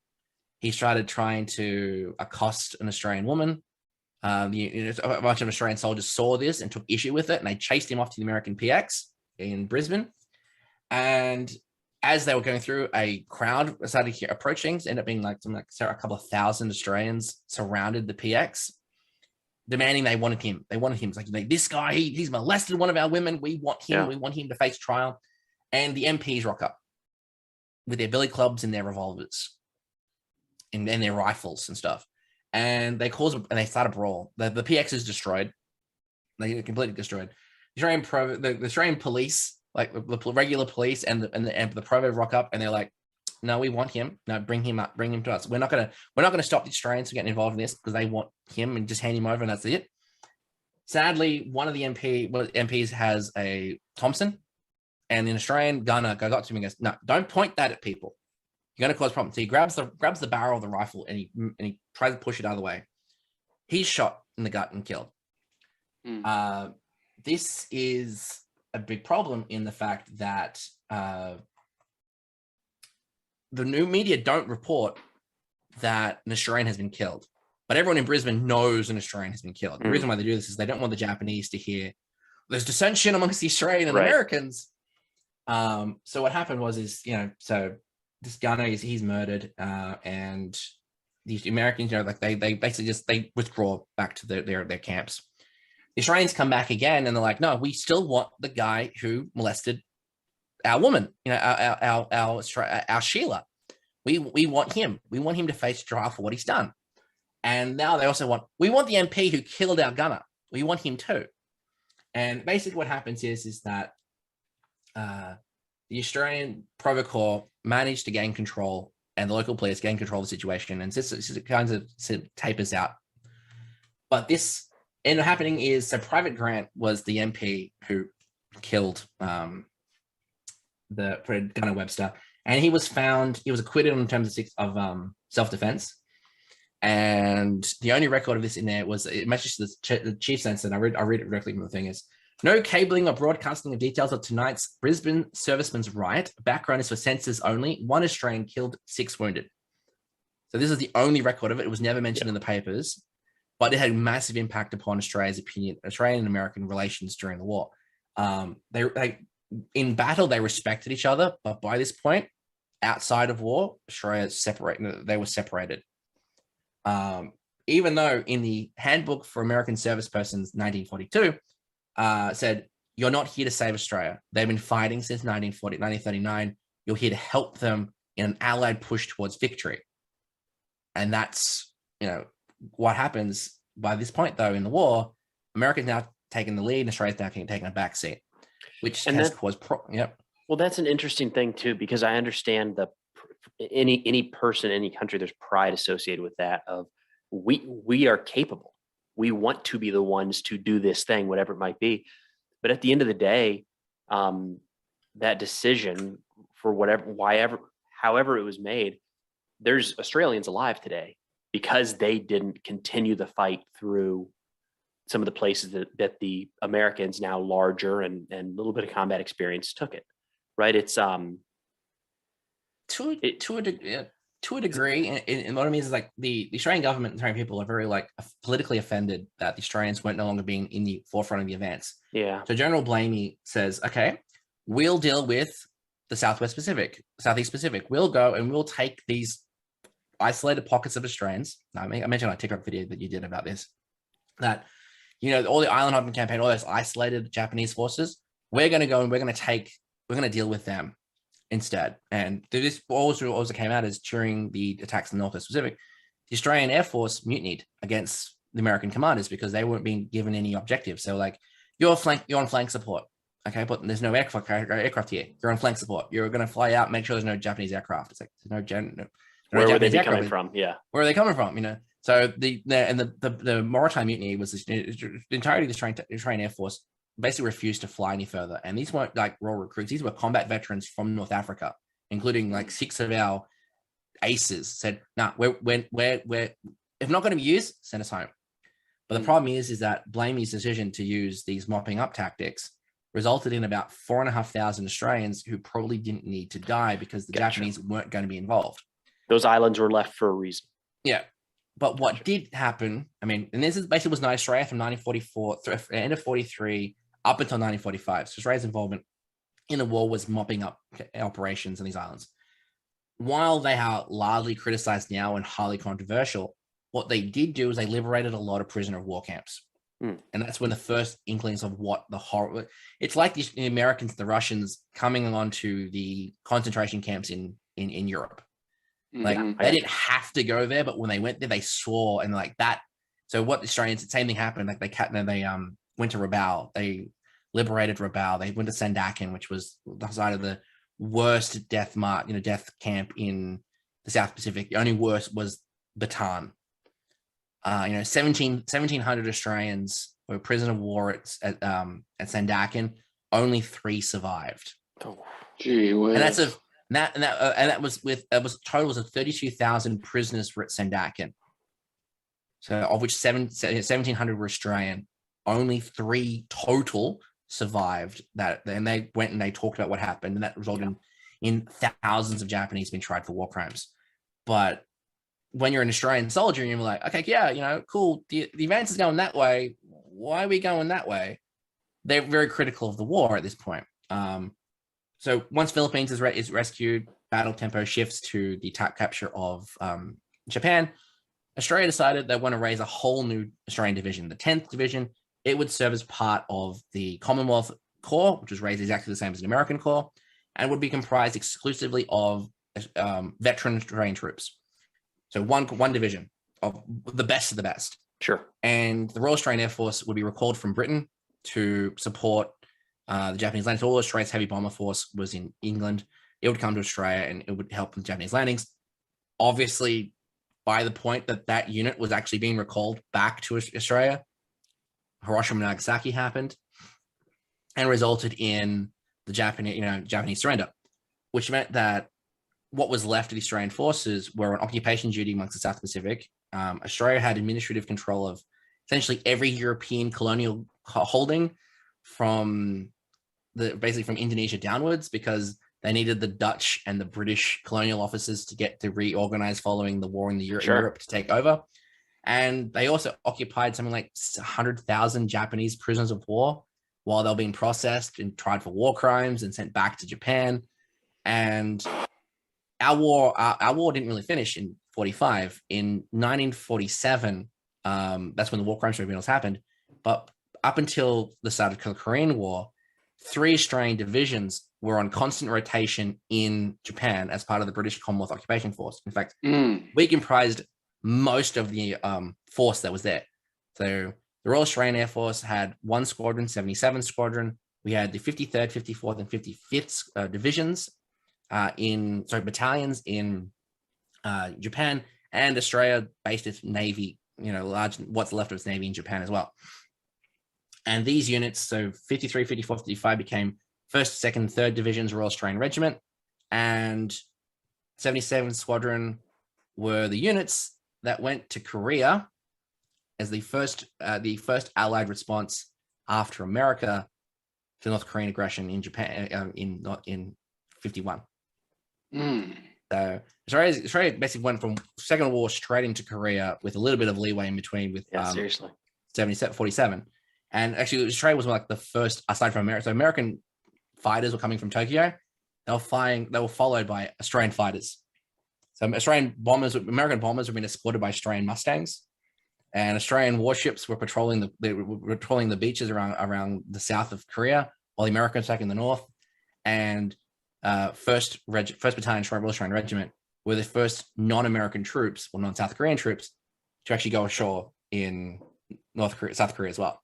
He started trying to accost an Australian woman. A bunch of Australian soldiers saw this and took issue with it, and they chased him off to the American PX in Brisbane. And as they were going through, a crowd started approaching. Ended up being like a couple of thousand Australians surrounded the PX, demanding they wanted him. It's like, this guy, he's molested one of our women. We want him. Yeah. We want him to face trial. And the MPs rock up with their billy clubs and their revolvers and their rifles and stuff. And they start a brawl. The PX is destroyed. They get completely destroyed. The Australian police, like the regular police and the Provo rock up, and they're like, no, we want him. No, bring him up. Bring him to us. We're not gonna stop the Australians from getting involved in this, because they want him, and just hand him over, and that's it. Sadly, one of the MPs has a Thompson, and an Australian gunner got to him and goes, no, don't point that at people. You're going to cause problems. So he grabs the barrel of the rifle, and he tries to push it out of the way. He's shot in the gut and killed. This is a big problem in the fact that the new media don't report that an Australian has been killed, but everyone in Brisbane knows an Australian has been killed. The reason why they do this is they don't want the Japanese to hear there's dissension amongst the Australian and Americans. So what happened was so this gunner he's murdered, and the Americans, they basically they withdraw back to their camps. The Australians come back again, and they're like, no, we still want the guy who molested our woman, our Sheila. We want him. We want him to face trial for what he's done. And now they also we want the MP who killed our gunner. We want him too. And basically what happens is that the Australian Provo Corps managed to gain control, and the local police gain control of the situation, and this kind of tapers out. But this ended up happening is, so Private Grant was the MP who killed Gunner Webster, and he was acquitted in terms of self-defense. And the only record of this in there was, it matches the chief censor, and I read it directly from the thing, is No cabling or broadcasting of details of tonight's Brisbane servicemen's riot. Background is for censors only. 1 Australian killed, 6 wounded. So this is the only record of it. It was never mentioned in the papers, but it had massive impact upon Australia's opinion, Australian and American relations during the war. They in battle, they respected each other, but by this point, outside of war, they were separated. Even though in the Handbook for American Service Persons, 1942, said, you're not here to save Australia. They've been fighting since 1939. You're here to help them in an allied push towards victory. And that's, what happens by this point, though, in the war. America's now taking the lead and Australia's now taking a back seat, which has caused
Well, that's an interesting thing too, because I understand any person, any country, there's pride associated with that of we are capable. We want to be the ones to do this thing, whatever it might be. But at the end of the day, that decision for however it was made, there's Australians alive today because they didn't continue the fight through some of the places that the Americans, now larger and a little bit of combat experience, took it. Right? It's
to a degree, and what I mean is like the Australian government and Australian people are very politically offended that the Australians weren't no longer being in the forefront of the events.
Yeah.
So General Blamey says, okay, we'll deal with the Southeast Pacific. We'll go and we'll take these isolated pockets of Australians. Now, I mentioned on a TikTok video that you did about this, that, all the island hopping campaign, all those isolated Japanese forces, we're going to go and we're going to deal with them instead. And this also came out as during the attacks in the Northwest Pacific, the Australian Air Force mutinied against the American commanders because they weren't being given any objectives. So you're on flank support. Okay, but there's no aircraft here. You're on flank support. You're going to fly out, make sure there's no Japanese aircraft. It's like there's no
where would they
Japanese
be
aircraft.
coming from? Yeah.
Where are they coming from? So the maritime mutiny was the entirety of the Australian Air Force basically refused to fly any further. And these weren't like raw recruits. These were combat veterans from North Africa, including 6 of our aces said, nah, we're if not going to be used, send us home. But the problem is that Blamey's decision to use these mopping up tactics resulted in about 4,500 Australians who probably didn't need to die because the Japanese weren't going to be involved.
Those islands were left for a reason.
Yeah. But what did happen, and this is basically was Australia from 1944 through the end of 43 up until 1945. So Australia's involvement in the war was mopping up operations on these islands. While they are largely criticized now and highly controversial, what they did do is they liberated a lot of prisoner of war camps. And that's when the first inklings of what the horror, it's like the Americans, the Russians coming onto the concentration camps in Europe. They didn't have to go there, but when they went there, they saw and like that. So what the Australians, the same thing happened. Like they went to Rabaul. They liberated Rabaul. They went to Sandakan, which was the side of the worst death camp in the South Pacific. The only worst was Bataan. 1,700 Australians were prisoner of war at Sandakan. Only 3 survived.
Oh, gee whiz.
And that was totals of 32,000 prisoners were at Sandakan. So of which 1,700 were Australian. Only 3 total survived that. And they went and they talked about what happened, and that resulted in thousands of Japanese being tried for war crimes. But when you're an Australian soldier and you're like, okay, yeah, cool. The advance is going that way. Why are we going that way? They're very critical of the war at this point. So once Philippines is rescued, battle tempo shifts to the capture of Japan. Australia decided they want to raise a whole new Australian division, the 10th Division. It would serve as part of the Commonwealth Corps, which was raised exactly the same as an American Corps, and would be comprised exclusively of veteran Australian troops. So one division of the best of the best.
Sure. And
the Royal Australian Air Force would be recalled from Britain to support the Japanese landings. All Australia's heavy bomber force was in England. It would come to Australia and it would help with Japanese landings. Obviously, by the point that unit was actually being recalled back to Australia, Hiroshima and Nagasaki happened and resulted in the Japanese surrender, which meant that what was left of the Australian forces were on occupation duty amongst the South Pacific. Australia had administrative control of essentially every European colonial holding from basically from Indonesia downwards, because they needed the Dutch and the British colonial officers to get to reorganize following the war in Europe to take over. And they also occupied something like 100,000 Japanese prisoners of war while they were being processed and tried for war crimes and sent back to Japan. And our war didn't really finish in 45. In 1947, that's when the war crimes tribunals happened. But up until the start of the Korean War, 3 Australian divisions were on constant rotation in Japan as part of the British Commonwealth Occupation Force. In fact, we comprised most of the force that was there. So the Royal Australian Air Force had 1 squadron, 77 Squadron. We had the 53rd, 54th, and 55th divisions battalions in Japan, and Australia based its navy, what's left of its navy in Japan as well. And these units, so 53, 54, 55 became 1st, 2nd, 3rd Divisions Royal Australian Regiment, and 77 Squadron were the units that went to Korea as the first Allied response after America to North Korean aggression in Japan in 51. So Australia basically went from Second World War straight into Korea with a little bit of leeway in between with
seriously
47. And actually Australia was like the first, aside from America. So American fighters were coming from Tokyo. They were followed by Australian fighters. So American bombers were being escorted by Australian Mustangs, and Australian warships were patrolling the beaches around the south of Korea, while the Americans attacking the north. And first Battalion Royal Australian Regiment were the first non-American troops, or non-South Korean troops, to actually go ashore in South Korea as well.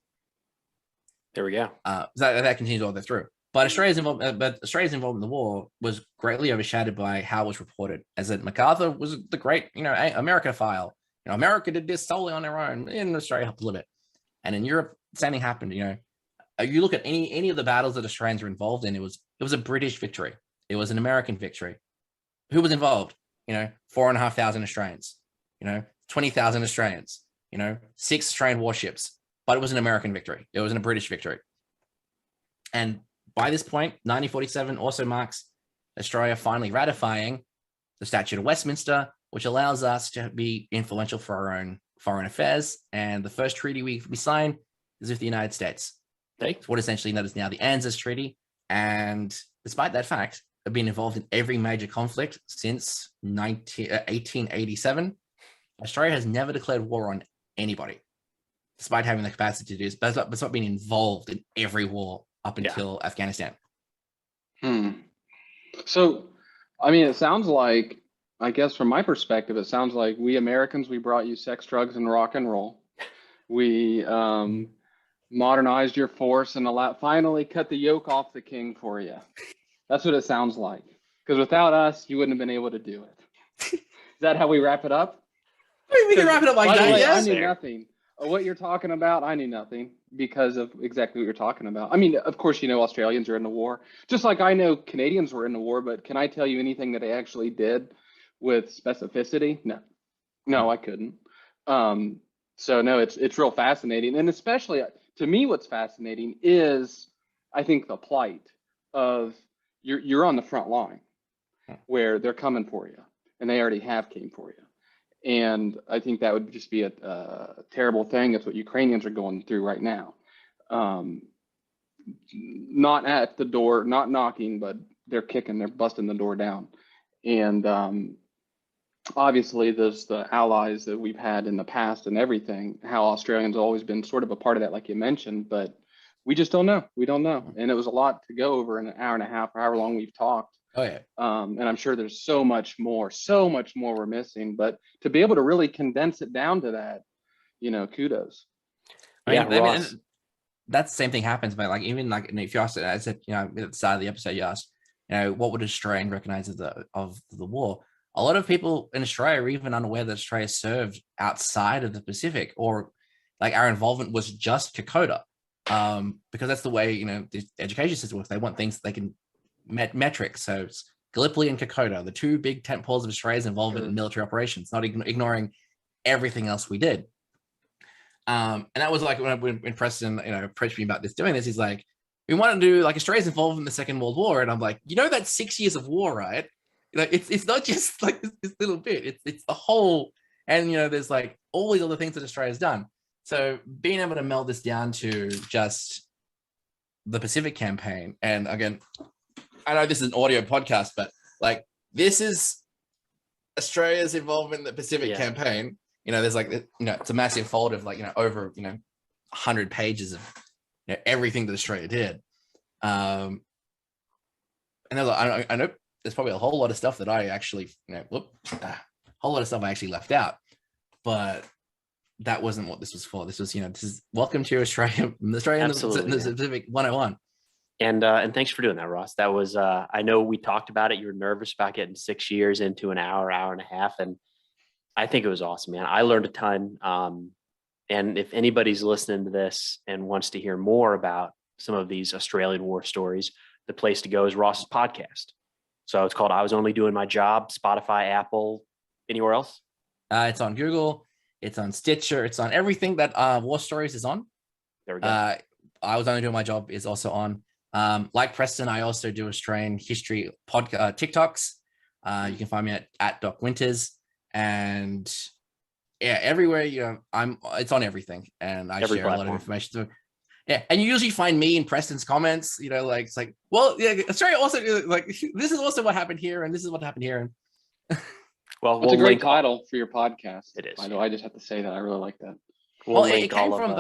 There we go.
So that continues all the way through. But Australia's involvement in the war was greatly overshadowed by how it was reported. As that MacArthur was the great, America file. America did this solely on their own. In Australia helped a little bit, and in Europe, the same thing happened. You look at any of the battles that Australians were involved in, it was a British victory. It was an American victory. Who was involved? 4,500 Australians. 20,000 Australians. 6 Australian warships. But it was an American victory. It wasn't a British victory. And by this point, 1947 also marks Australia finally ratifying the Statute of Westminster, which allows us to be influential for our own foreign affairs. And the first treaty we sign is with the United States. It's what essentially that is now the ANZUS Treaty. And despite that fact, I've been involved in every major conflict since 1887. Australia has never declared war on anybody, despite having the capacity to do this, but it's not being involved in every war up until Afghanistan.
So, it sounds like, I guess from my perspective, it sounds like we Americans, we brought you sex, drugs, and rock and roll. We modernized your force and finally cut the yoke off the king for you. That's what it sounds like. Because without us, you wouldn't have been able to do it. Is that how we wrap it up?
We can wrap it up like that, yes.
I knew nothing. What you're talking about, I knew nothing because of exactly what you're talking about. Of course, Australians are in the war. Just like I know Canadians were in the war, but can I tell you anything that they actually did with specificity? No, I couldn't. So no, it's real fascinating. And especially to me, what's fascinating is, I think, the plight of you're on the front line where they're coming for you, and they already have came for you. And I think that would just be a terrible thing. That's what Ukrainians are going through right now. Not at the door, not knocking, but they're busting the door down. And obviously, there's the allies that we've had in the past and everything, how Australians always been sort of a part of that, like you mentioned, but we just don't know. We don't know. And it was a lot to go over in an hour and a half, or however long we've talked.
Oh, yeah.
And I'm sure there's so much more we're missing, but to be able to really condense it down to that, kudos.
Ross, that's the same thing happens, but if you asked it, I said, at the start of the episode, you asked, what would Australians recognize of the war? A lot of people in Australia are even unaware that Australia served outside of the Pacific, or our involvement was just Kokoda, because that's the way, the education system works. They want things they can metrics. So it's Gallipoli and Kokoda, the 2 big tentpoles of Australia's involvement in military operations, not ignoring everything else we did. And that was when Preston, approached me about doing this, he's like, we want to do like Australia's involved in the Second World War, and I'm like, that's 6 years of war, right? It's not just like this little bit. It's the whole, and there's like all these other things that Australia's done. So being able to meld this down to just the Pacific campaign, and again, I know this is an audio podcast, but like this is Australia's involvement in the Pacific campaign. There's like it's a massive folder of like over 100 pages of everything that Australia did. And I know there's probably a whole lot of stuff that I actually, a whole lot of stuff I actually left out, but that wasn't what this was for. This was, this is welcome to Australia, Australia in the Pacific 101. And
thanks for doing that, Ross. That was, I know we talked about it. You were nervous about getting 6 years into an hour and a half. And I think it was awesome, man. I learned a ton. And if anybody's listening to this and wants to hear more about some of these Australian war stories, the place to go is Ross's podcast. So it's called I Was Only Doing My Job, Spotify, Apple, anywhere else?
It's on Google. It's on Stitcher. It's on everything that War Stories is on.
There we go.
I Was Only Doing My Job is also on. Like Preston, I also do Australian history TikToks. You can find me at Doc Winters. And yeah, everywhere, it's on everything. And I share a lot of information through. Yeah, and you usually find me in Preston's comments, it's like, well, yeah, Australia also, like, this is also what happened here, and this is what happened here.
Well, it's a great title for your podcast.
It is.
I know. I just have to say that. I really like that.
Well, it came from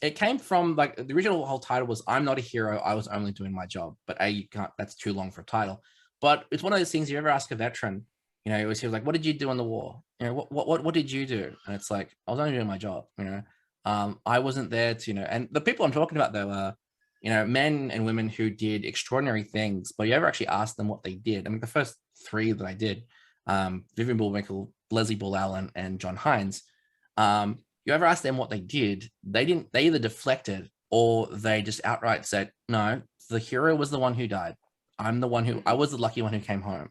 it came from like the original whole title was "I'm not a hero. I was only doing my job." But you can't. That's too long for a title. But it's one of those things you ever ask a veteran, he was like, "What did you do in the war? What did you do?" And it's like, I was only doing my job. I wasn't there to, and the people I'm talking about though are, men and women who did extraordinary things, but you ever actually ask them what they did? I mean, the first three that I did, Vivian Bullwinkle, Leslie Bull Allen, and John Hines, you ever ask them what they did? They either deflected or they just outright said, no, the hero was the one who died. I was the lucky one who came home.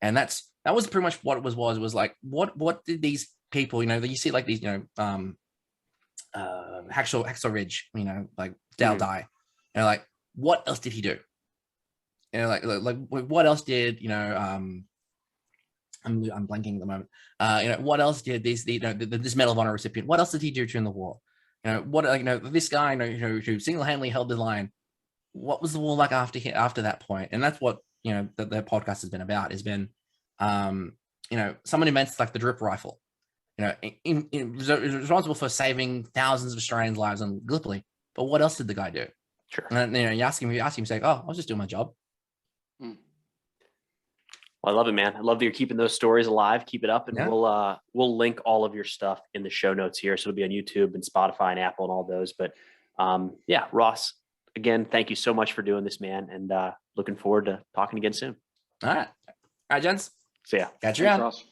And that was pretty much what it was like, what did these people, you see like these, Hacksaw Ridge, like Dale die, like what else did he do? Like what else did I'm blanking at the moment. What else did this Medal of Honor recipient? What else did he do during the war? This guy who single-handedly held the line. What was the war like after that point? And that's what the podcast has been about. Has been someone invents like the drip rifle. Responsible for saving thousands of Australians' lives in Gallipoli. But what else did the guy do?
Sure.
And you ask him, say, "Oh, I was just doing my job."
Well, I love it, man. I love that you're keeping those stories alive. Keep it up, and we'll link all of your stuff in the show notes here. So it'll be on YouTube and Spotify and Apple and all those. But Ross, again, thank you so much for doing this, man, and looking forward to talking again soon.
All right, gents.
See ya.
Catch you around.
Ross.